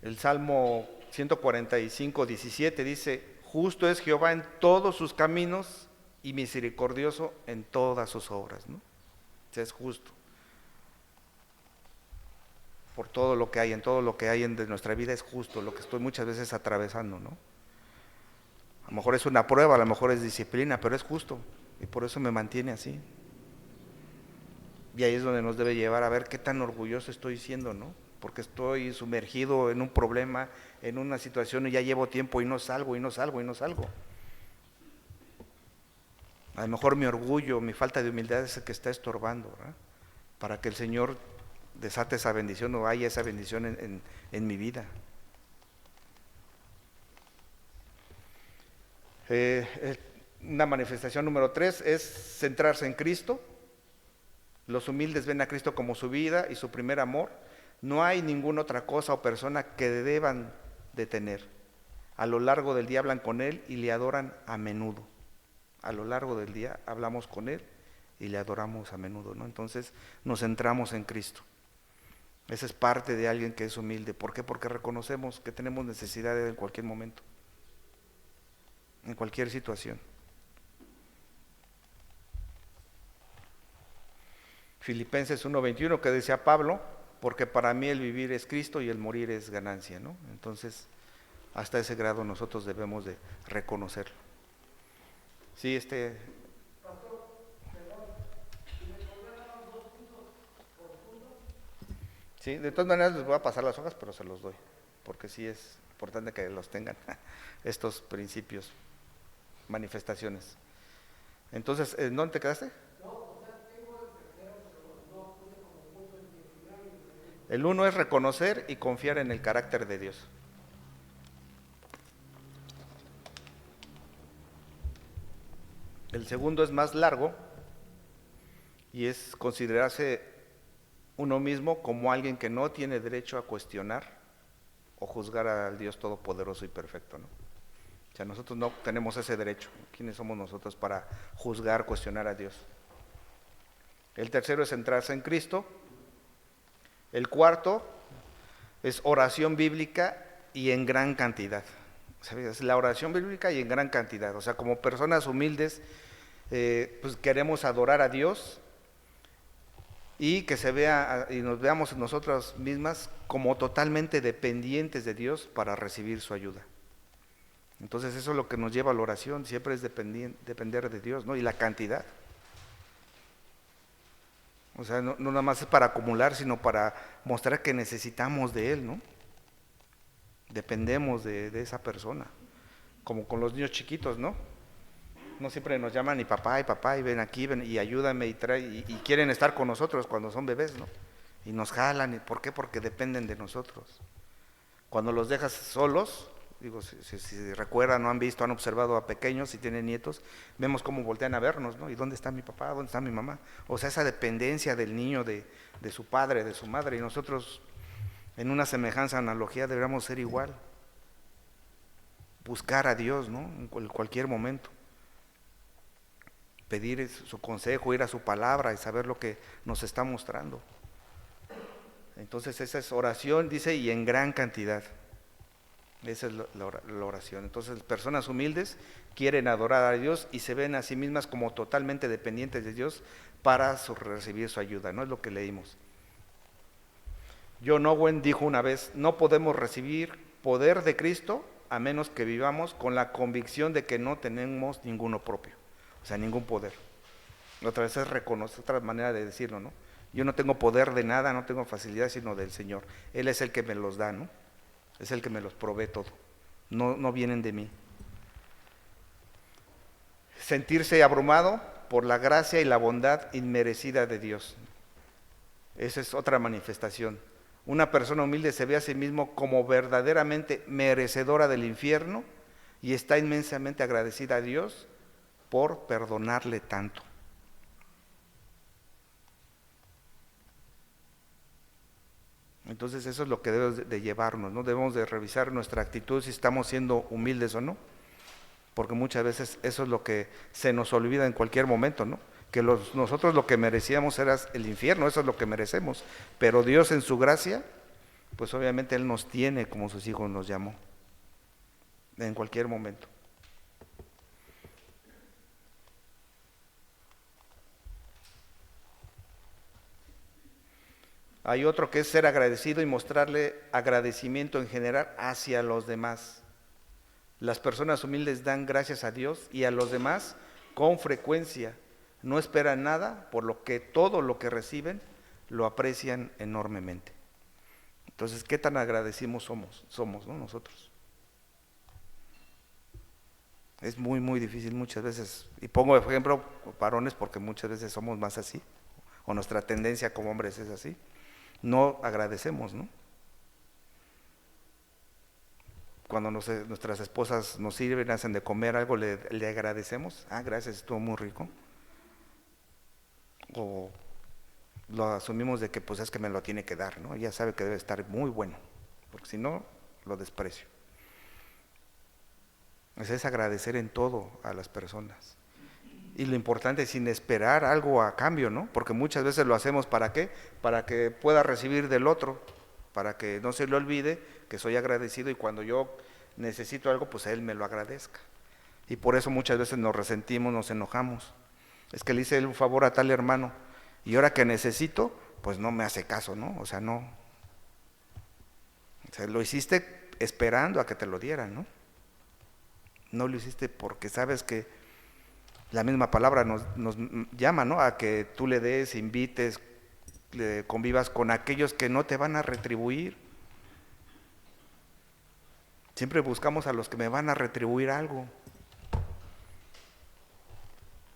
El Salmo 145, 17 dice, justo es Jehová en todos sus caminos y misericordioso en todas sus obras, ¿no? O sea, es justo. Por todo lo que hay, en todo lo que hay en nuestra vida es justo, lo que estoy muchas veces atravesando, ¿no? A lo mejor es una prueba, a lo mejor es disciplina, pero es justo y por eso me mantiene así. Y ahí es donde nos debe llevar a ver qué tan orgulloso estoy siendo, ¿no? Porque estoy sumergido en un problema, en una situación y ya llevo tiempo y no salgo, y no salgo, y no salgo. A lo mejor mi orgullo, mi falta de humildad es el que está estorbando, ¿verdad?, para que el Señor desate esa bendición o haya esa bendición en mi vida. Una manifestación número 3 es centrarse en Cristo. Los humildes ven a Cristo como su vida y su primer amor. No hay ninguna otra cosa o persona que deban de tener. A lo largo del día hablan con Él y le adoran a menudo. A lo largo del día hablamos con Él y le adoramos a menudo, ¿no? Entonces nos centramos en Cristo. Esa es parte de alguien que es humilde. ¿Por qué? Porque reconocemos que tenemos necesidad de Él en cualquier momento, en cualquier situación. Filipenses 1:21 que decía Pablo, porque para mí el vivir es Cristo y el morir es ganancia, ¿no? Entonces, hasta ese grado nosotros debemos de reconocerlo. Sí, Pastor, perdón, si me podría dar los 2 puntos por punto. sí, de todas maneras les voy a pasar las hojas, pero se los doy, porque sí es importante que los tengan, estos principios, manifestaciones. Entonces, ¿en dónde te quedaste? El 1 es reconocer y confiar en el carácter de Dios. El segundo es más largo y es considerarse uno mismo como alguien que no tiene derecho a cuestionar o juzgar al Dios todopoderoso y perfecto, ¿no? O sea, nosotros no tenemos ese derecho. ¿Quiénes somos nosotros para juzgar, cuestionar a Dios? El tercero es centrarse en Cristo. El cuarto es oración bíblica y en gran cantidad. ¿Sabes? La oración bíblica y en gran cantidad. O sea, como personas humildes, pues queremos adorar a Dios y que se vea y nos veamos nosotras mismas como totalmente dependientes de Dios para recibir su ayuda. Entonces eso es lo que nos lleva a la oración, siempre es depender de Dios, ¿no? Y la cantidad. O sea, no nada más es para acumular, sino para mostrar que necesitamos de Él, ¿no? Dependemos de esa persona, como con los niños chiquitos, ¿no? No siempre nos llaman y papá, y ven aquí, ven y ayúdame y trae, y quieren estar con nosotros cuando son bebés, ¿no? Y nos jalan, ¿por qué? Porque dependen de nosotros. Cuando los dejas solos, digo, si recuerdan, no han visto, han observado a pequeños, si tienen nietos, vemos cómo voltean a vernos, ¿no? ¿Y dónde está mi papá? ¿Dónde está mi mamá? O sea, esa dependencia del niño de su padre, de su madre, y nosotros en una semejanza, analogía, deberíamos ser igual. Buscar a Dios, ¿no? En cualquier momento. Pedir su consejo, ir a su palabra y saber lo que nos está mostrando. Entonces esa es oración, dice, y en gran cantidad. Esa es la oración. Entonces personas humildes quieren adorar a Dios y se ven a sí mismas como totalmente dependientes de Dios para recibir su ayuda, ¿no? Es lo que leímos. John Owen dijo una vez, no podemos recibir poder de Cristo a menos que vivamos con la convicción de que no tenemos ninguno propio, o sea, ningún poder. Otra vez es reconocer, otra manera de decirlo, ¿no? Yo no tengo poder de nada, no tengo facilidad, sino del Señor. Él es el que me los da, ¿no? Es el que me los provee todo. No vienen de mí. Sentirse abrumado por la gracia y la bondad inmerecida de Dios. Esa es otra manifestación. Una persona humilde se ve a sí mismo como verdaderamente merecedora del infierno y está inmensamente agradecida a Dios por perdonarle tanto. Entonces eso es lo que debe de llevarnos, ¿no? Debemos de revisar nuestra actitud si estamos siendo humildes o no, porque muchas veces eso es lo que se nos olvida en cualquier momento, ¿no? Que nosotros lo que merecíamos era el infierno, eso es lo que merecemos, pero Dios en su gracia, pues obviamente Él nos tiene como sus hijos nos llamó, en cualquier momento. Hay otro que es ser agradecido y mostrarle agradecimiento en general hacia los demás. Las personas humildes dan gracias a Dios y a los demás con frecuencia. No esperan nada, por lo que todo lo que reciben lo aprecian enormemente. Entonces, ¿qué tan agradecidos somos, ¿no? Nosotros. Es muy, muy difícil muchas veces. Y pongo de ejemplo varones porque muchas veces somos más así, o nuestra tendencia como hombres es así. No agradecemos, ¿no? Cuando nuestras esposas nos sirven, hacen de comer algo, le agradecemos. Ah, gracias, estuvo muy rico. O lo asumimos de que pues es que me lo tiene que dar, ¿no? Ella sabe que debe estar muy bueno, porque si no, lo desprecio. Es agradecer en todo a las personas. Y lo importante es sin esperar algo a cambio, ¿no? Porque muchas veces lo hacemos ¿para qué? Para que pueda recibir del otro, para que no se le olvide que soy agradecido y cuando yo necesito algo, pues él me lo agradezca. Y por eso muchas veces nos resentimos, nos enojamos. Es que le hice un favor a tal hermano y ahora que necesito, pues no me hace caso, ¿no? O sea, no. O sea, lo hiciste esperando a que te lo dieran, ¿no? No lo hiciste porque sabes que la misma palabra nos llama, ¿no? A que tú le des, invites, convivas con aquellos que no te van a retribuir. Siempre buscamos a los que me van a retribuir algo.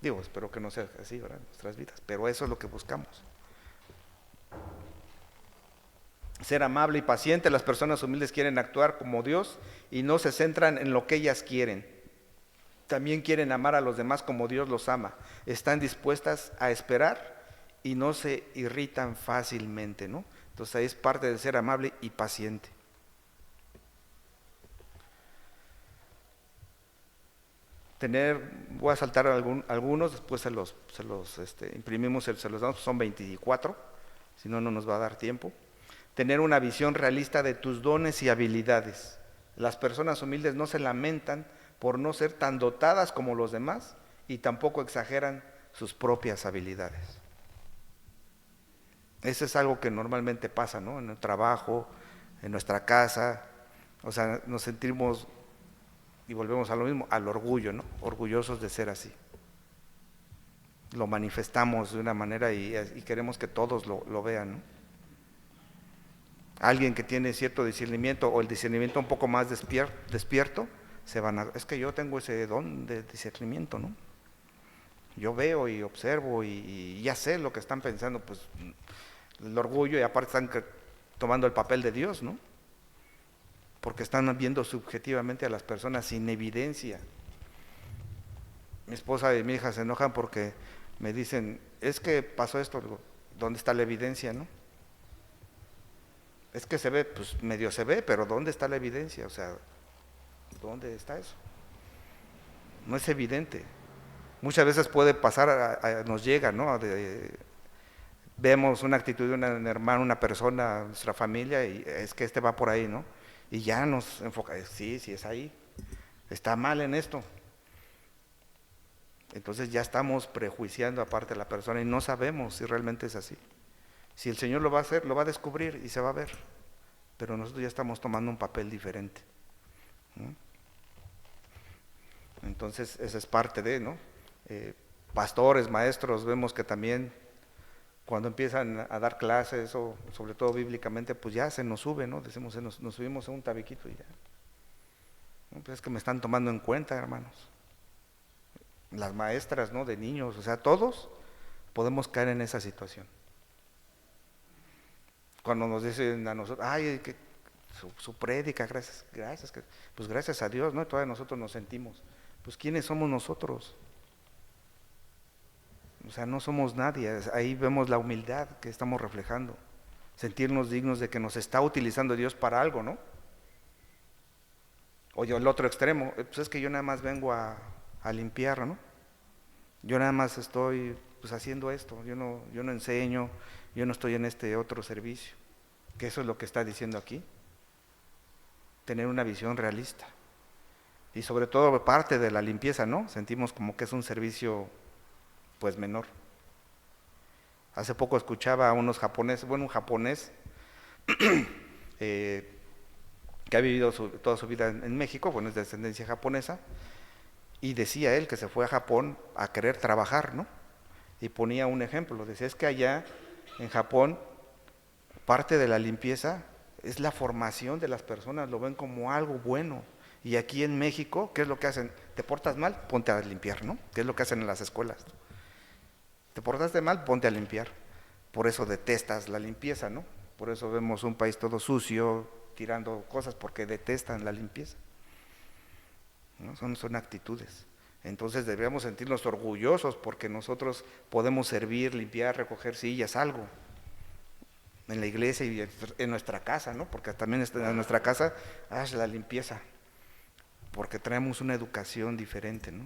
Digo, espero que no sea así, ¿verdad? En nuestras vidas, pero eso es lo que buscamos. Ser amable y paciente, las personas humildes quieren actuar como Dios y no se centran en lo que ellas quieren. también quieren amar a los demás como Dios los ama. Están dispuestas a esperar y no se irritan fácilmente, ¿no? Entonces ahí es parte de ser amable y paciente. Voy a saltar algunos, después se los imprimimos, se los damos, son 24, si no, no nos va a dar tiempo. Tener una visión realista de tus dones y habilidades. Las personas humildes no se lamentan por no ser tan dotadas como los demás y tampoco exageran sus propias habilidades. Eso es algo que normalmente pasa, ¿no? En el trabajo, en nuestra casa, o sea, nos sentimos, y volvemos a lo mismo, al orgullo, ¿no? Orgullosos de ser así. Lo manifestamos de una manera y queremos que todos lo vean, ¿no? Alguien que tiene cierto discernimiento o el discernimiento un poco más despierto, es que yo tengo ese don de discernimiento, ¿no? Yo veo y observo y ya sé lo que están pensando, pues el orgullo, y aparte están tomando el papel de Dios, ¿no? Porque están viendo subjetivamente a las personas sin evidencia. Mi esposa y mi hija se enojan porque me dicen, es que pasó esto, digo, ¿dónde está la evidencia, no? Es que se ve, pues medio se ve, pero ¿dónde está la evidencia? O sea, ¿dónde está eso? No es evidente. Muchas veces puede pasar, nos llega, ¿no? Vemos una actitud de un hermano, una persona, nuestra familia, y es que va por ahí, ¿no? Y ya nos enfoca, sí es ahí, está mal en esto. Entonces ya estamos prejuiciando aparte a la persona y no sabemos si realmente es así. Si el Señor lo va a hacer, lo va a descubrir y se va a ver. Pero nosotros ya estamos tomando un papel diferente, ¿no? Entonces esa es parte de, ¿no? Pastores, maestros, vemos que también cuando empiezan a dar clases, o sobre todo bíblicamente, pues ya se nos sube, ¿no? Decimos, nos subimos a un tabiquito y ya. No, pues es que me están tomando en cuenta, hermanos. Las maestras, ¿no? De niños, o sea, todos podemos caer en esa situación. Cuando nos dicen a nosotros, ay, que su prédica, gracias, pues gracias a Dios, ¿no? Y todavía nosotros nos sentimos, pues ¿quiénes somos nosotros? O sea, no somos nadie. Ahí vemos la humildad que estamos reflejando, sentirnos dignos de que nos está utilizando Dios para algo, ¿no? O yo, el otro extremo, pues es que yo nada más vengo a limpiar, ¿no? Yo nada más estoy pues haciendo esto, yo no enseño, yo no estoy en este otro servicio. Que eso es lo que está diciendo aquí. Tener una visión realista. Y sobre todo parte de la limpieza, ¿no? Sentimos como que es un servicio pues menor. Hace poco escuchaba a un japonés que ha vivido toda su vida en México, bueno, es de descendencia japonesa, y decía él que se fue a Japón a querer trabajar, ¿no? Y ponía un ejemplo, decía, es que allá en Japón parte de la limpieza es la formación de las personas, lo ven como algo bueno. Y aquí en México, ¿qué es lo que hacen? ¿Te portas mal? Ponte a limpiar, ¿no? ¿Qué es lo que hacen en las escuelas? ¿Te portaste mal? Ponte a limpiar. Por eso detestas la limpieza, ¿no? Por eso vemos un país todo sucio, tirando cosas, porque detestan la limpieza, ¿no? Son actitudes. Entonces deberíamos sentirnos orgullosos porque nosotros podemos servir, limpiar, recoger sillas, algo. En la iglesia y en nuestra casa, ¿no? Porque también en nuestra casa, la limpieza. Porque traemos una educación diferente, ¿no?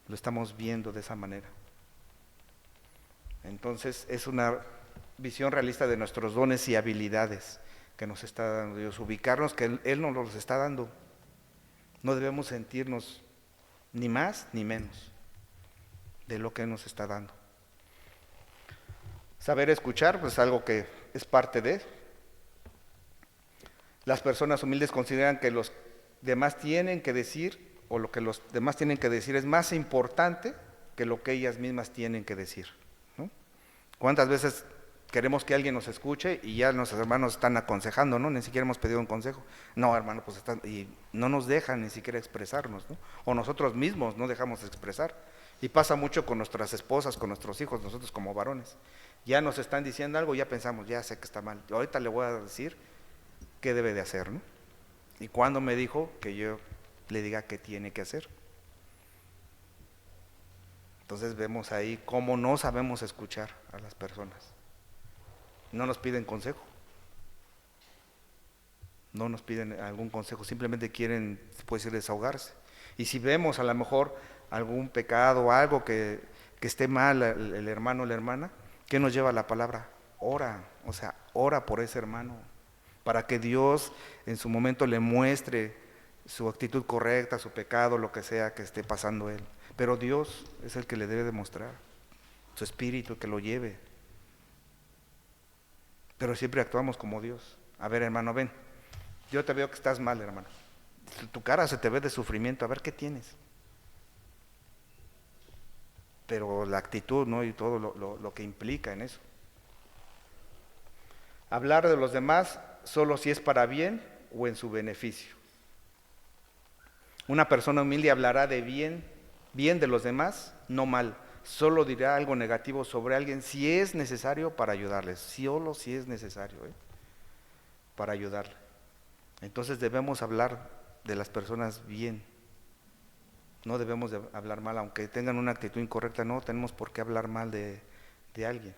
Lo estamos viendo de esa manera. Entonces es una visión realista de nuestros dones y habilidades que nos está dando Dios, ubicarnos que Él nos los está dando. No debemos sentirnos ni más ni menos de lo que Él nos está dando. Saber escuchar, pues algo que es parte de. Las personas humildes consideran que los demás tienen que decir, o lo que los demás tienen que decir es más importante que lo que ellas mismas tienen que decir, ¿no? ¿Cuántas veces queremos que alguien nos escuche y ya nuestros hermanos están aconsejando, ¿no? Ni siquiera hemos pedido un consejo. No, hermano, pues y no nos dejan ni siquiera expresarnos, ¿no? O nosotros mismos no dejamos de expresar. Y pasa mucho con nuestras esposas, con nuestros hijos, nosotros como varones. Ya nos están diciendo algo, ya pensamos, ya sé que está mal. Ahorita le voy a decir qué debe de hacer, ¿no? Y cuando me dijo que yo le diga qué tiene que hacer. Entonces vemos ahí cómo no sabemos escuchar a las personas. No nos piden consejo. No nos piden algún consejo, simplemente quieren, puede decir, desahogarse. Y si vemos a lo mejor algún pecado, algo que esté mal el hermano o la hermana, ¿qué nos lleva a la palabra? Ora, o sea, ora por ese hermano, para que Dios en su momento le muestre su actitud correcta, su pecado, lo que sea que esté pasando él. Pero Dios es el que le debe demostrar, su espíritu que lo lleve. Pero siempre actuamos como Dios. A ver, hermano, ven, yo te veo que estás mal, hermano. Tu cara se te ve de sufrimiento, a ver qué tienes. Pero la actitud, ¿no? Y todo lo que implica en eso. Hablar de los demás solo si es para bien o en su beneficio. Una persona humilde hablará de bien de los demás, no mal. Solo dirá algo negativo sobre alguien si es necesario para ayudarles. Solo si es necesario, para ayudarle. Entonces debemos hablar de las personas bien. No debemos de hablar mal, aunque tengan una actitud incorrecta, no tenemos por qué hablar mal de alguien.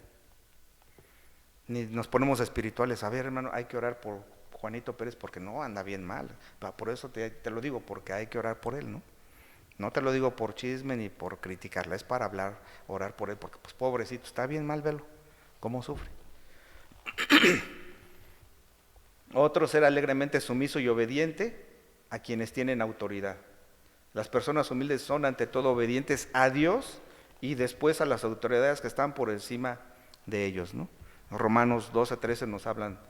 Ni nos ponemos espirituales, a ver hermano, hay que orar por Juanito Pérez porque no, anda bien mal. Por eso te lo digo, porque hay que orar por él, ¿no? No te lo digo por chisme ni por criticarla, es para hablar, orar por él, porque pues pobrecito, está bien mal, velo, cómo sufre. Otro, ser alegremente sumiso y obediente a quienes tienen autoridad. Las personas humildes son ante todo obedientes a Dios y después a las autoridades que están por encima de ellos, ¿no? Romanos 12:13 nos hablan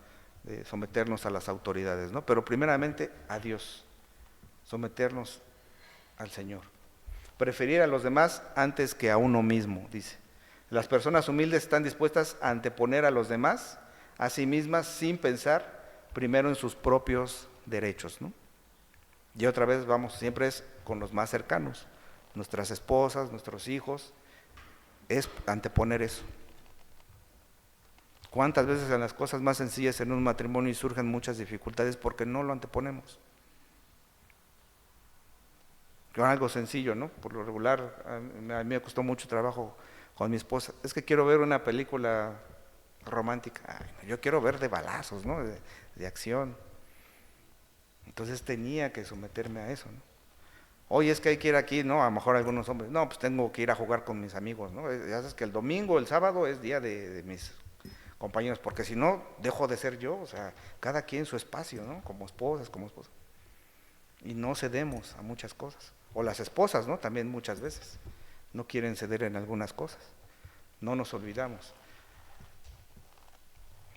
de someternos a las autoridades, ¿no? Pero primeramente a Dios, someternos al Señor. Preferir a los demás antes que a uno mismo, dice. Las personas humildes están dispuestas a anteponer a los demás a sí mismas sin pensar primero en sus propios derechos, ¿no? Y otra vez vamos, siempre es con los más cercanos, nuestras esposas, nuestros hijos, es anteponer eso. ¿Cuántas veces en las cosas más sencillas en un matrimonio surgen muchas dificultades porque no lo anteponemos? Con algo sencillo, ¿no? Por lo regular, a mí me costó mucho trabajo con mi esposa. Es que quiero ver una película romántica. Ay, yo quiero ver de balazos, ¿no? De acción. Entonces tenía que someterme a eso, ¿no? Oye, es que hay que ir aquí, ¿no? A lo mejor algunos hombres, no, pues tengo que ir a jugar con mis amigos, ¿no? Ya sabes que el domingo, el sábado es día de mis compañeros, porque si no, dejo de ser yo, o sea, cada quien su espacio, ¿no? Como esposas, como esposas. Y no cedemos a muchas cosas. O las esposas, ¿no? También muchas veces no quieren ceder en algunas cosas. No nos olvidamos.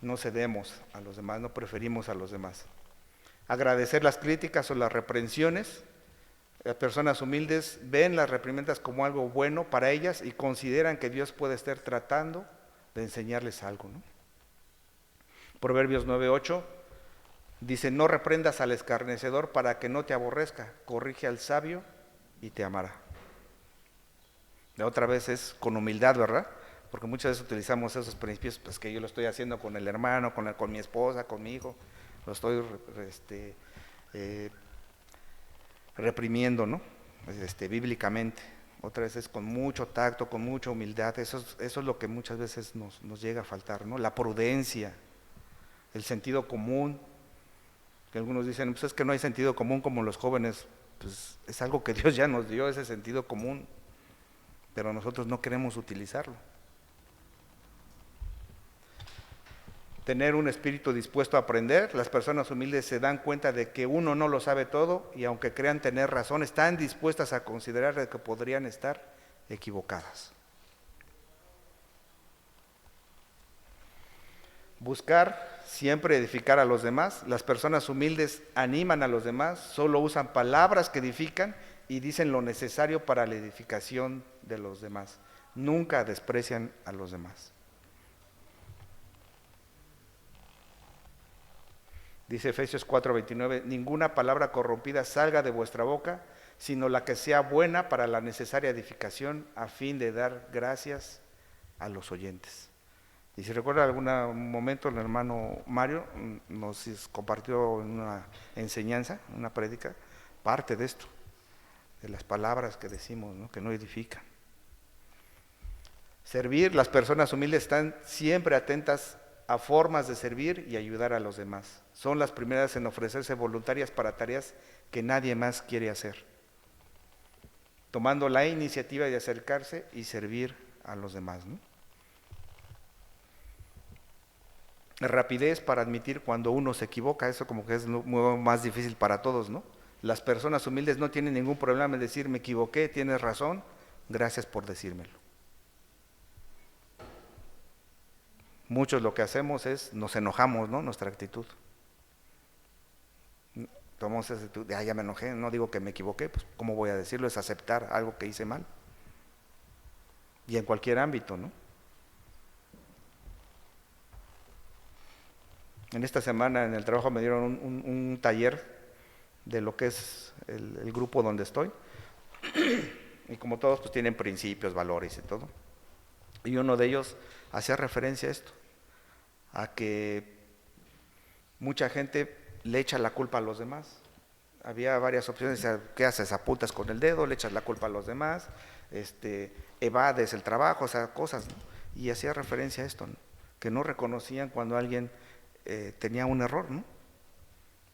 No cedemos a los demás, no preferimos a los demás. Agradecer las críticas o las reprensiones. Las personas humildes ven las reprimendas como algo bueno para ellas y consideran que Dios puede estar tratando de enseñarles algo, ¿no? Proverbios 9:8 dice, no reprendas al escarnecedor para que no te aborrezca, corrige al sabio y te amará. La otra vez es con humildad, ¿verdad? Porque muchas veces utilizamos esos principios, pues que yo lo estoy haciendo con el hermano, con mi esposa, con mi hijo, lo estoy reprimiendo, ¿no? Bíblicamente. Otra vez es con mucho tacto, con mucha humildad, eso es lo que muchas veces nos llega a faltar, ¿no? La prudencia, el sentido común, que algunos dicen, pues es que no hay sentido común como los jóvenes, pues es algo que Dios ya nos dio, ese sentido común, pero nosotros no queremos utilizarlo. Tener un espíritu dispuesto a aprender. Las personas humildes se dan cuenta de que uno no lo sabe todo y aunque crean tener razón, están dispuestas a considerar que podrían estar equivocadas. Buscar siempre edificar a los demás. Las personas humildes animan a los demás, solo usan palabras que edifican y dicen lo necesario para la edificación de los demás. Nunca desprecian a los demás. Dice Efesios 4:29, ninguna palabra corrompida salga de vuestra boca, sino la que sea buena para la necesaria edificación a fin de dar gracias a los oyentes. Y si recuerda algún momento el hermano Mario nos compartió en una enseñanza, una prédica, parte de esto, de las palabras que decimos, ¿no? Que no edifican. Servir, las personas humildes están siempre atentas a formas de servir y ayudar a los demás. Son las primeras en ofrecerse voluntarias para tareas que nadie más quiere hacer, tomando la iniciativa de acercarse y servir a los demás, ¿no? Rapidez para admitir cuando uno se equivoca, eso como que es más difícil para todos, ¿no? Las personas humildes no tienen ningún problema en decir, me equivoqué, tienes razón, gracias por decírmelo. Muchos lo que hacemos es, nos enojamos, ¿no? Nuestra actitud. Tomamos esa actitud de, ya me enojé, no digo que me equivoqué, pues ¿cómo voy a decirlo? Es aceptar algo que hice mal. Y en cualquier ámbito, ¿no? En esta semana en el trabajo me dieron un taller de lo que es el grupo donde estoy. Y como todos pues tienen principios, valores y todo. Y uno de ellos hacía referencia a esto, a que mucha gente le echa la culpa a los demás. Había varias opciones, ¿qué haces? Apuntas con el dedo, le echas la culpa a los demás, evades el trabajo, o sea, cosas, ¿no? Y hacía referencia a esto, ¿no? Que no reconocían cuando alguien tenía un error, ¿no?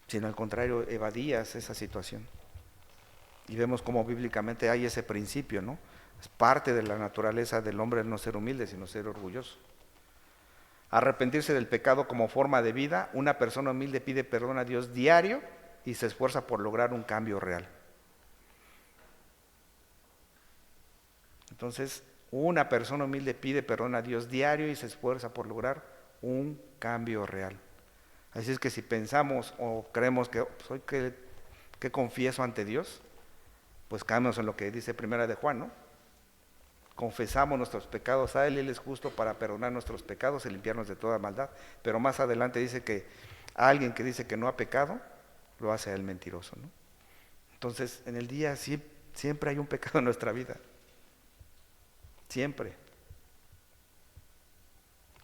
Sino al contrario, evadías esa situación. Y vemos cómo bíblicamente hay ese principio, ¿no? Es parte de la naturaleza del hombre el no ser humilde, sino ser orgulloso. Arrepentirse del pecado como forma de vida, una persona humilde pide perdón a Dios diario y se esfuerza por lograr un cambio real. Entonces, una persona humilde pide perdón a Dios diario y se esfuerza por lograr un cambio real. Así es que si pensamos o creemos que soy que confieso ante Dios, pues caemos en lo que dice Primera de Juan, ¿no? Confesamos nuestros pecados a Él es justo para perdonar nuestros pecados y limpiarnos de toda maldad. Pero más adelante dice que alguien que dice que no ha pecado, lo hace a él mentiroso, ¿no? Entonces, en el día siempre hay un pecado en nuestra vida. Siempre.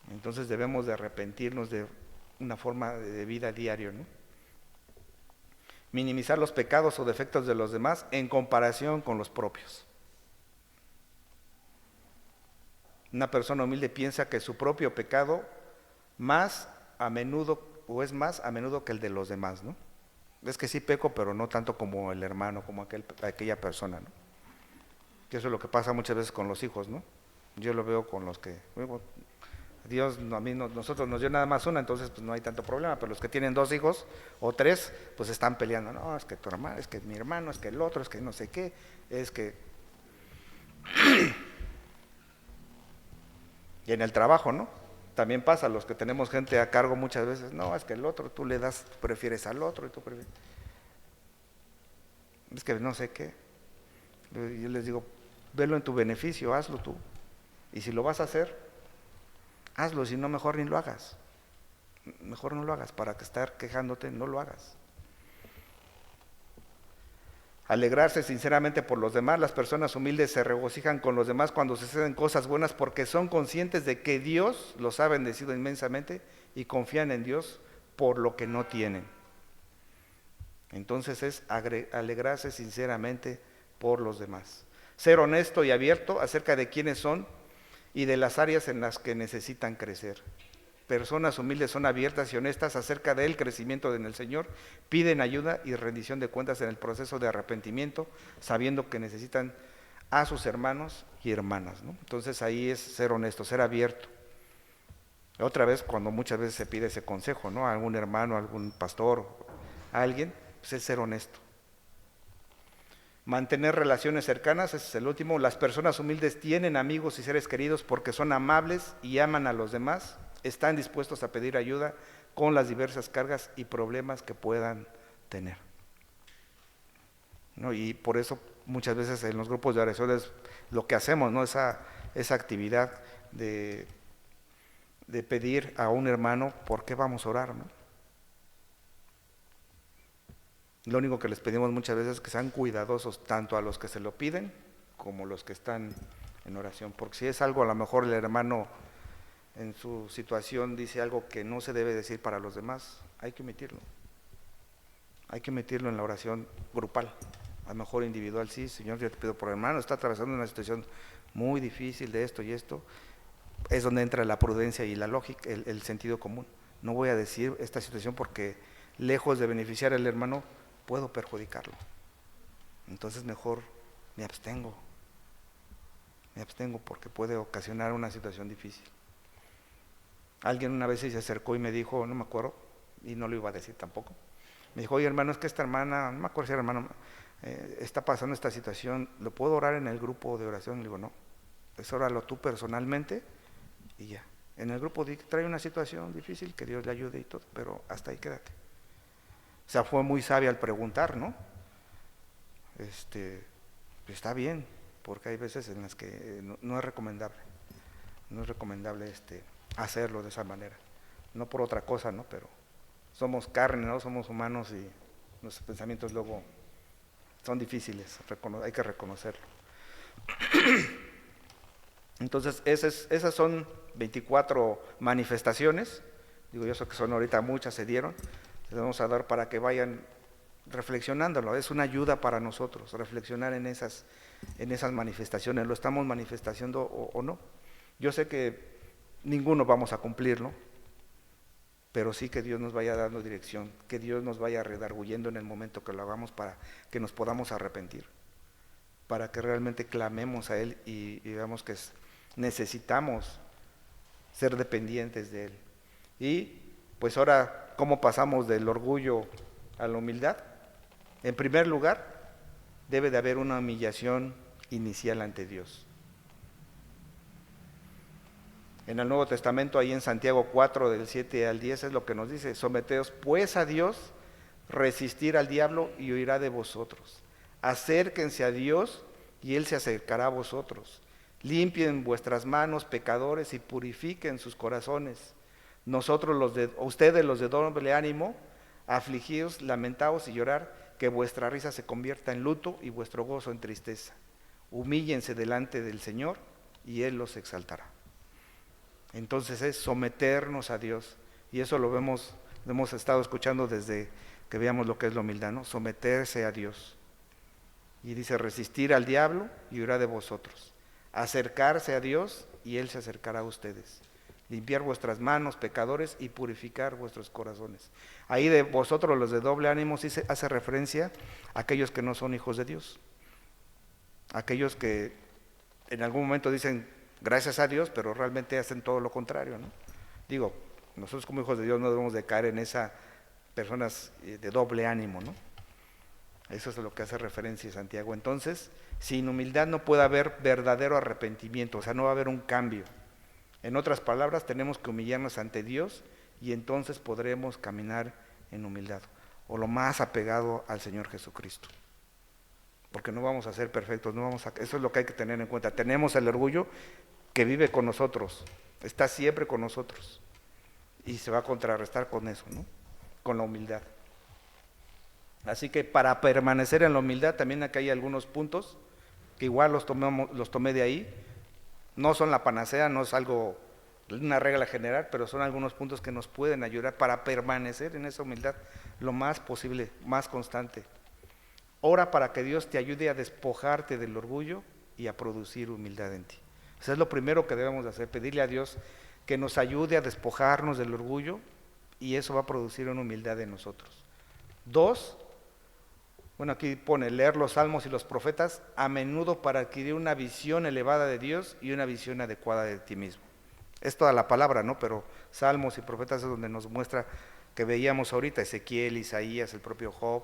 Entonces debemos de arrepentirnos de una forma de vida diario, ¿no? Minimizar los pecados o defectos de los demás en comparación con los propios. Una persona humilde piensa que su propio pecado más a menudo que el de los demás, ¿no? Es que sí peco, pero no tanto como el hermano, como aquella persona, ¿no? Que eso es lo que pasa muchas veces con los hijos, ¿no? Yo lo veo con los que, Dios nosotros nos dio nada más una, entonces pues no hay tanto problema, pero los que tienen 2 hijos o 3, pues están peleando, no, es que tu hermano, es que mi hermano, es que el otro, es que no sé qué, es que... Y en el trabajo, ¿no? También pasa, los que tenemos gente a cargo muchas veces, no, es que el otro, tú le das, tú prefieres al otro y tú prefieres... Es que no sé qué. Yo les digo, velo en tu beneficio, hazlo tú. Y si lo vas a hacer, hazlo, si no, mejor ni lo hagas. Mejor no lo hagas, para que estar quejándote, no lo hagas. Alegrarse sinceramente por los demás. Las personas humildes se regocijan con los demás cuando suceden cosas buenas porque son conscientes de que Dios los ha bendecido inmensamente y confían en Dios por lo que no tienen. Entonces es alegrarse sinceramente por los demás. Ser honesto y abierto acerca de quiénes son y de las áreas en las que necesitan crecer. Personas humildes son abiertas y honestas acerca del crecimiento en el Señor, piden ayuda y rendición de cuentas en el proceso de arrepentimiento, sabiendo que necesitan a sus hermanos y hermanas, ¿no? Entonces ahí es ser honesto, ser abierto. Otra vez, cuando muchas veces se pide ese consejo, ¿no? A algún hermano, a algún pastor, a alguien, pues es ser honesto. Mantener relaciones cercanas, ese es el último. Las personas humildes tienen amigos y seres queridos porque son amables y aman a los demás. Están dispuestos a pedir ayuda con las diversas cargas y problemas que puedan tener, ¿no? Y por eso muchas veces en los grupos de oración es lo que hacemos, ¿no? Esa actividad de pedir a un hermano por qué vamos a orar, ¿no? Lo único que les pedimos muchas veces es que sean cuidadosos tanto a los que se lo piden como los que están en oración, porque si es algo, a lo mejor el hermano en su situación dice algo que no se debe decir para los demás, hay que omitirlo. Hay que omitirlo en la oración grupal. A lo mejor individual sí, Señor, yo te pido por el hermano, está atravesando una situación muy difícil de esto y esto, es donde entra la prudencia y la lógica, el sentido común. No voy a decir esta situación porque lejos de beneficiar al hermano, puedo perjudicarlo. Entonces mejor me abstengo porque puede ocasionar una situación difícil. Alguien una vez se acercó y me dijo, no me acuerdo, y no lo iba a decir tampoco, me dijo, oye hermano, es que esta hermana, no me acuerdo si era hermano, está pasando esta situación, ¿lo puedo orar en el grupo de oración? Le digo, no, es óralo tú personalmente y ya. En el grupo trae una situación difícil, que Dios le ayude y todo, pero hasta ahí quédate. O sea, fue muy sabia al preguntar, ¿no? Está bien, porque hay veces en las que no es recomendable, hacerlo de esa manera, no por otra cosa, ¿no? Pero somos carne, ¿no? Somos humanos y nuestros pensamientos luego son difíciles, hay que reconocerlo. Entonces, esas son 24 manifestaciones, digo yo sé que son ahorita muchas, se dieron, les vamos a dar para que vayan reflexionándolo, es una ayuda para nosotros, reflexionar en esas manifestaciones, ¿lo estamos manifestando o no? Yo sé que ninguno vamos a cumplirlo, pero sí que Dios nos vaya dando dirección, que Dios nos vaya redarguyendo en el momento que lo hagamos para que nos podamos arrepentir, para que realmente clamemos a Él y veamos que necesitamos ser dependientes de Él. Y pues ahora, ¿cómo pasamos del orgullo a la humildad? En primer lugar, debe de haber una humillación inicial ante Dios. En el Nuevo Testamento, ahí en Santiago 4, del 7 al 10, es lo que nos dice, someteos pues a Dios, resistir al diablo y huirá de vosotros. Acérquense a Dios y Él se acercará a vosotros. Limpien vuestras manos, pecadores, y purifiquen sus corazones. Ustedes los de doble ánimo, afligidos, lamentaos y llorar, que vuestra risa se convierta en luto y vuestro gozo en tristeza. Humíllense delante del Señor y Él los exaltará. Entonces es someternos a Dios, y eso lo hemos estado escuchando desde que veamos lo que es la humildad, ¿no? Someterse a Dios. Y dice, resistir al diablo y huirá de vosotros. Acercarse a Dios y Él se acercará a ustedes. Limpiar vuestras manos, pecadores, y purificar vuestros corazones. Ahí de vosotros, los de doble ánimo, sí se hace referencia a aquellos que no son hijos de Dios. Aquellos que en algún momento dicen, gracias a Dios, pero realmente hacen todo lo contrario, ¿no? Digo, nosotros como hijos de Dios no debemos de caer en esas personas de doble ánimo, ¿no? Eso es a lo que hace referencia Santiago. Entonces, sin humildad no puede haber verdadero arrepentimiento, o sea, no va a haber un cambio. En otras palabras, tenemos que humillarnos ante Dios y entonces podremos caminar en humildad, o lo más apegado al Señor Jesucristo. Porque no vamos a ser perfectos, eso es lo que hay que tener en cuenta. Tenemos el orgullo que vive con nosotros, está siempre con nosotros, y se va a contrarrestar con eso, ¿no? Con la humildad. Así que para permanecer en la humildad también aquí hay algunos puntos que igual los tomé de ahí. No son la panacea, no es una regla general, pero son algunos puntos que nos pueden ayudar para permanecer en esa humildad lo más posible, más constante. Ora para que Dios te ayude a despojarte del orgullo y a producir humildad en ti. Eso es lo primero que debemos de hacer, pedirle a Dios que nos ayude a despojarnos del orgullo, y eso va a producir una humildad en nosotros. 2, bueno, aquí pone leer los salmos y los profetas a menudo para adquirir una visión elevada de Dios y una visión adecuada de ti mismo. Es toda la palabra, ¿no? Pero salmos y profetas es donde nos muestra que veíamos ahorita, Ezequiel, Isaías, el propio Job,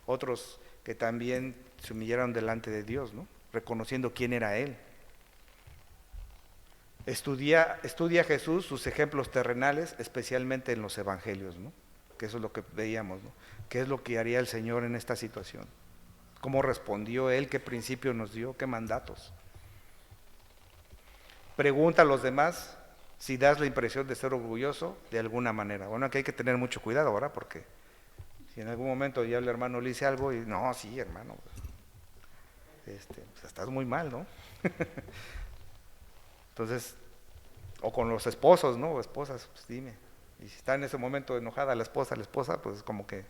otros que también se humillaron delante de Dios, ¿no? Reconociendo quién era Él. Estudia Jesús sus ejemplos terrenales, especialmente en los evangelios, ¿no? Que eso es lo que veíamos, ¿no? ¿Qué es lo que haría el Señor en esta situación? ¿Cómo respondió Él? ¿Qué principio nos dio? ¿Qué mandatos? Pregunta a los demás si das la impresión de ser orgulloso de alguna manera. Bueno, aquí hay que tener mucho cuidado ahora, porque si en algún momento ya el hermano le dice algo y no, sí, hermano, pues estás muy mal, ¿no? Entonces, o con los esposos, ¿no? O esposas, pues dime. Y si está en ese momento enojada la esposa, pues como que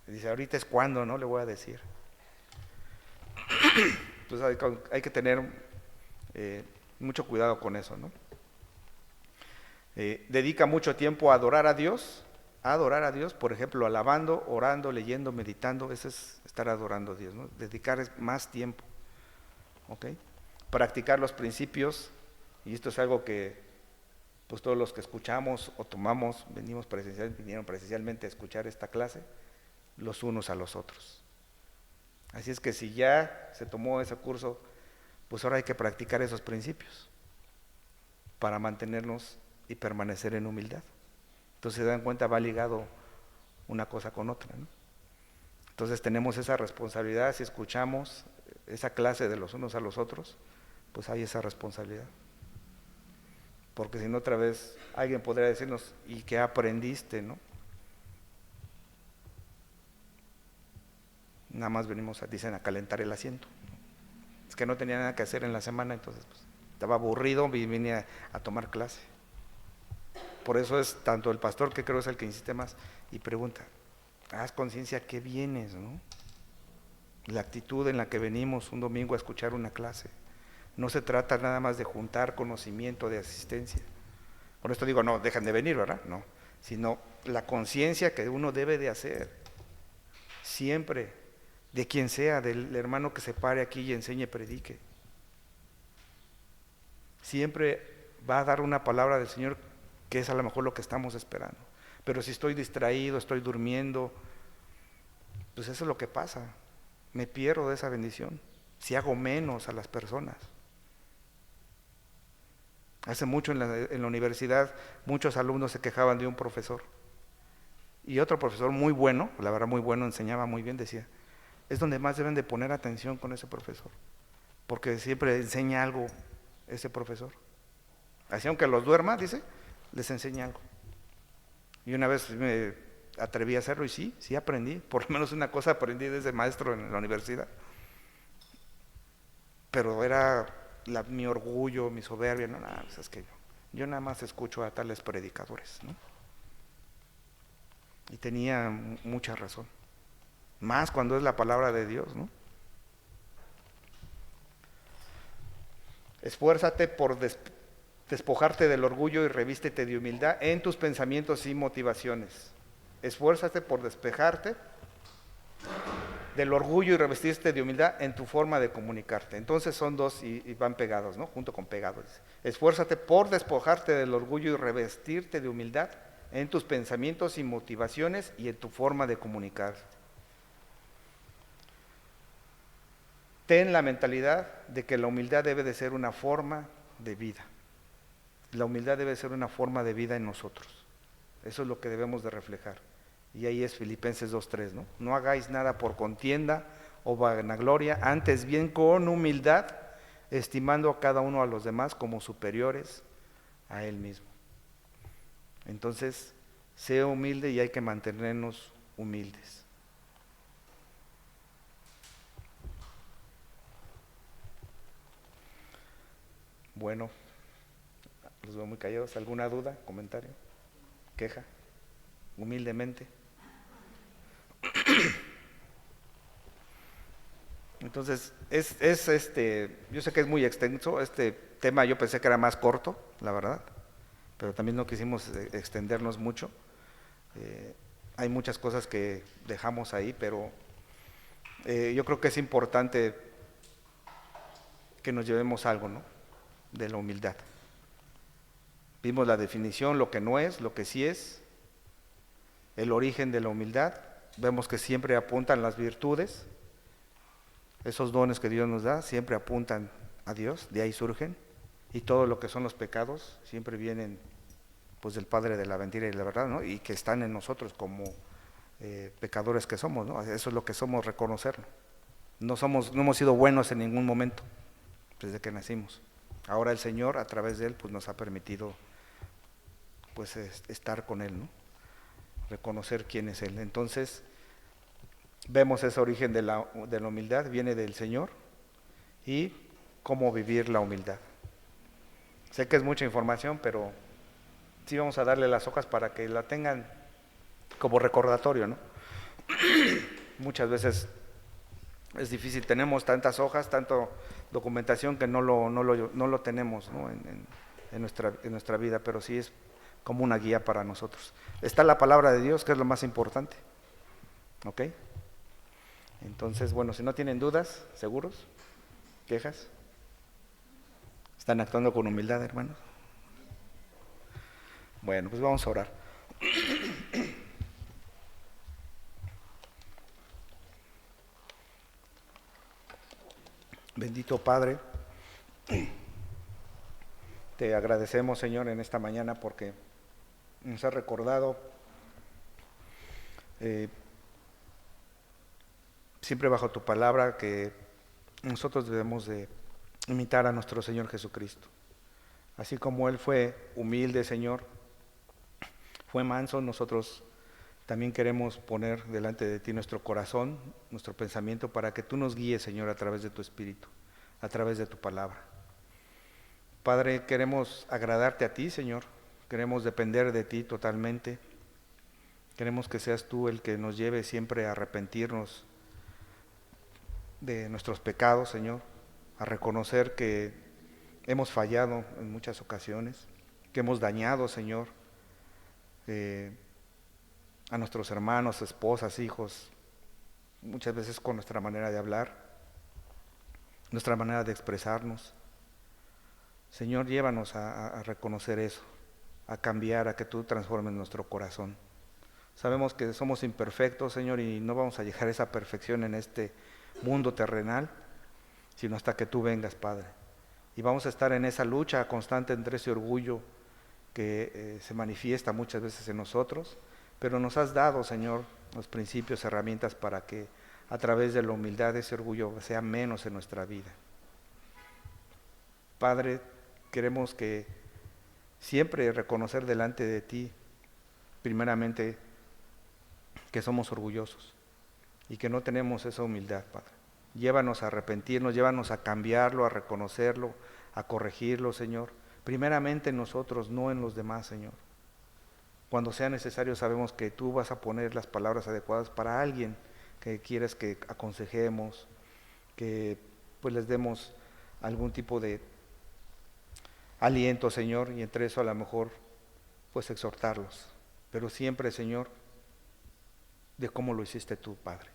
dice, ahorita es cuando, ¿no? Le voy a decir. Entonces hay que tener Mucho cuidado con eso, ¿no? Dedica mucho tiempo a adorar a Dios, por ejemplo, alabando, orando, leyendo, meditando. Eso es estar adorando a Dios, ¿no? Dedicar más tiempo, ¿ok? Practicar los principios, y esto es algo que pues todos los que escuchamos o tomamos, vinieron presencialmente a escuchar esta clase, los unos a los otros. Así es que si ya se tomó ese curso, pues ahora hay que practicar esos principios para mantenernos y permanecer en humildad. Entonces se dan cuenta, va ligado una cosa con otra, ¿no? Entonces tenemos esa responsabilidad, si escuchamos esa clase de los unos a los otros, pues hay esa responsabilidad. Porque si no, otra vez alguien podría decirnos, ¿y qué aprendiste, no? Nada más venimos, dicen, a calentar el asiento. Es que no tenía nada que hacer en la semana, entonces pues, estaba aburrido y vine a tomar clase. Por eso es tanto el pastor, que creo es el que insiste más, y pregunta, haz conciencia que vienes, ¿no? La actitud en la que venimos un domingo a escuchar una clase. No se trata nada más de juntar conocimiento, de asistencia. Por esto digo, no, dejan de venir, ¿verdad? No, sino la conciencia que uno debe de hacer, siempre, de quien sea, del hermano que se pare aquí y enseñe, predique. Siempre va a dar una palabra del Señor que es a lo mejor lo que estamos esperando. Pero si estoy distraído, estoy durmiendo, pues eso es lo que pasa. Me pierdo de esa bendición. Si hago menos a las personas. Hace mucho en la universidad, muchos alumnos se quejaban de un profesor. Y otro profesor muy bueno, la verdad muy bueno, enseñaba muy bien, decía, es donde más deben de poner atención con ese profesor. Porque siempre enseña algo ese profesor. Así aunque los duerma, dice, les enseña algo. Y una vez me atreví a hacerlo y sí aprendí. Por lo menos una cosa aprendí desde maestro en la universidad. Pero era mi orgullo, mi soberbia, no, nada, pues es que yo nada más escucho a tales predicadores, ¿no? Y tenía mucha razón, más cuando es la palabra de Dios, ¿no? Esfuérzate por despojarte del orgullo y revístete de humildad en tus pensamientos y motivaciones. Esfuérzate por despejarte del orgullo y revestirte de humildad en tu forma de comunicarte. Entonces son dos y van pegados, ¿no? Junto con pegados. Esfuérzate por despojarte del orgullo y revestirte de humildad en tus pensamientos y motivaciones y en tu forma de comunicar. Ten la mentalidad de que la humildad debe de ser una forma de vida. La humildad debe ser una forma de vida en nosotros. Eso es lo que debemos de reflejar. Y ahí es Filipenses 2:3, ¿no? No hagáis nada por contienda o vanagloria, antes bien con humildad, estimando a cada uno a los demás como superiores a él mismo. Entonces, sea humilde y hay que mantenernos humildes. Bueno, los veo muy callados. ¿Alguna duda, comentario, queja? Humildemente. Entonces, yo sé que es muy extenso, este tema yo pensé que era más corto, la verdad, pero también no quisimos extendernos mucho. Hay muchas cosas que dejamos ahí, pero yo creo que es importante que nos llevemos algo, ¿no? De la humildad. Vimos la definición, lo que no es, lo que sí es, el origen de la humildad. Vemos que siempre apuntan las virtudes. Esos dones que Dios nos da siempre apuntan a Dios, de ahí surgen, y todo lo que son los pecados siempre vienen pues del Padre de la mentira y la verdad, ¿no? Y que están en nosotros como pecadores que somos, ¿no? Eso es lo que somos, reconocerlo. No hemos sido buenos en ningún momento desde que nacimos. Ahora el Señor a través de Él pues nos ha permitido pues estar con Él, ¿no? Reconocer quién es Él. Entonces vemos ese origen de la humildad, viene del Señor, y cómo vivir la humildad. Sé que es mucha información, pero sí vamos a darle las hojas para que la tengan como recordatorio, ¿no? Muchas veces es difícil, tenemos tantas hojas, tanta documentación que no lo tenemos, ¿no? En nuestra vida, pero sí es como una guía para nosotros. Está la palabra de Dios, que es lo más importante. ¿Ok? Entonces, bueno, si no tienen dudas, ¿seguros? ¿Quejas? ¿Están actuando con humildad, hermanos? Bueno, pues vamos a orar. Bendito Padre, te agradecemos, Señor, en esta mañana porque nos has recordado siempre bajo tu palabra que nosotros debemos de imitar a nuestro Señor Jesucristo. Así como Él fue humilde, Señor, fue manso, nosotros también queremos poner delante de ti nuestro corazón, nuestro pensamiento, para que tú nos guíes, Señor, a través de tu Espíritu, a través de tu palabra. Padre, queremos agradarte a ti, Señor, queremos depender de ti totalmente, queremos que seas tú el que nos lleve siempre a arrepentirnos de nuestros pecados, Señor, a reconocer que hemos fallado en muchas ocasiones, que hemos dañado, Señor, a nuestros hermanos, esposas, hijos, muchas veces con nuestra manera de hablar, nuestra manera de expresarnos. Señor, llévanos a reconocer eso, a cambiar, a que tú transformes nuestro corazón. Sabemos que somos imperfectos, Señor, y no vamos a llegar a esa perfección en este mundo terrenal, sino hasta que tú vengas, Padre. Y vamos a estar en esa lucha constante entre ese orgullo que se manifiesta muchas veces en nosotros, pero nos has dado, Señor, los principios, herramientas para que a través de la humildad ese orgullo sea menos en nuestra vida. Padre, queremos que siempre reconocer delante de ti, primeramente, que somos orgullosos y que no tenemos esa humildad, Padre. Llévanos a arrepentirnos, llévanos a cambiarlo, a reconocerlo, a corregirlo, Señor. Primeramente en nosotros, no en los demás, Señor. Cuando sea necesario sabemos que tú vas a poner las palabras adecuadas para alguien que quieres que aconsejemos, que pues les demos algún tipo de aliento, Señor, y entre eso a lo mejor pues exhortarlos. Pero siempre, Señor, de cómo lo hiciste tú, Padre.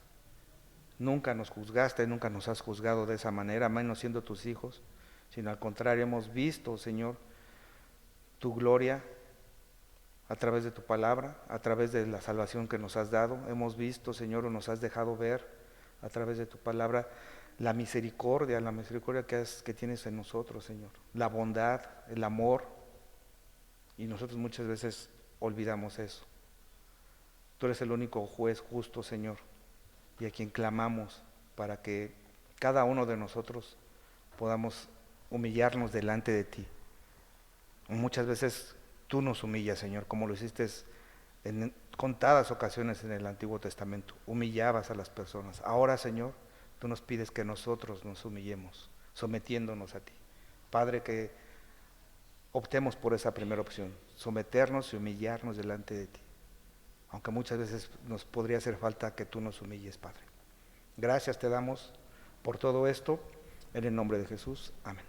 Nunca nos juzgaste, nunca nos has juzgado de esa manera, menos siendo tus hijos, sino al contrario, hemos visto, Señor, tu gloria a través de tu palabra, a través de la salvación que nos has dado. Hemos visto, Señor, o nos has dejado ver a través de tu palabra la misericordia que tienes en nosotros, Señor. La bondad, el amor. Y nosotros muchas veces olvidamos eso. Tú eres el único juez justo, Señor, y a quien clamamos para que cada uno de nosotros podamos humillarnos delante de ti. Muchas veces tú nos humillas, Señor, como lo hiciste en contadas ocasiones en el Antiguo Testamento. Humillabas a las personas. Ahora, Señor, tú nos pides que nosotros nos humillemos, sometiéndonos a ti. Padre, que optemos por esa primera opción, someternos y humillarnos delante de ti. Aunque muchas veces nos podría hacer falta que tú nos humilles, Padre. Gracias te damos por todo esto, en el nombre de Jesús. Amén.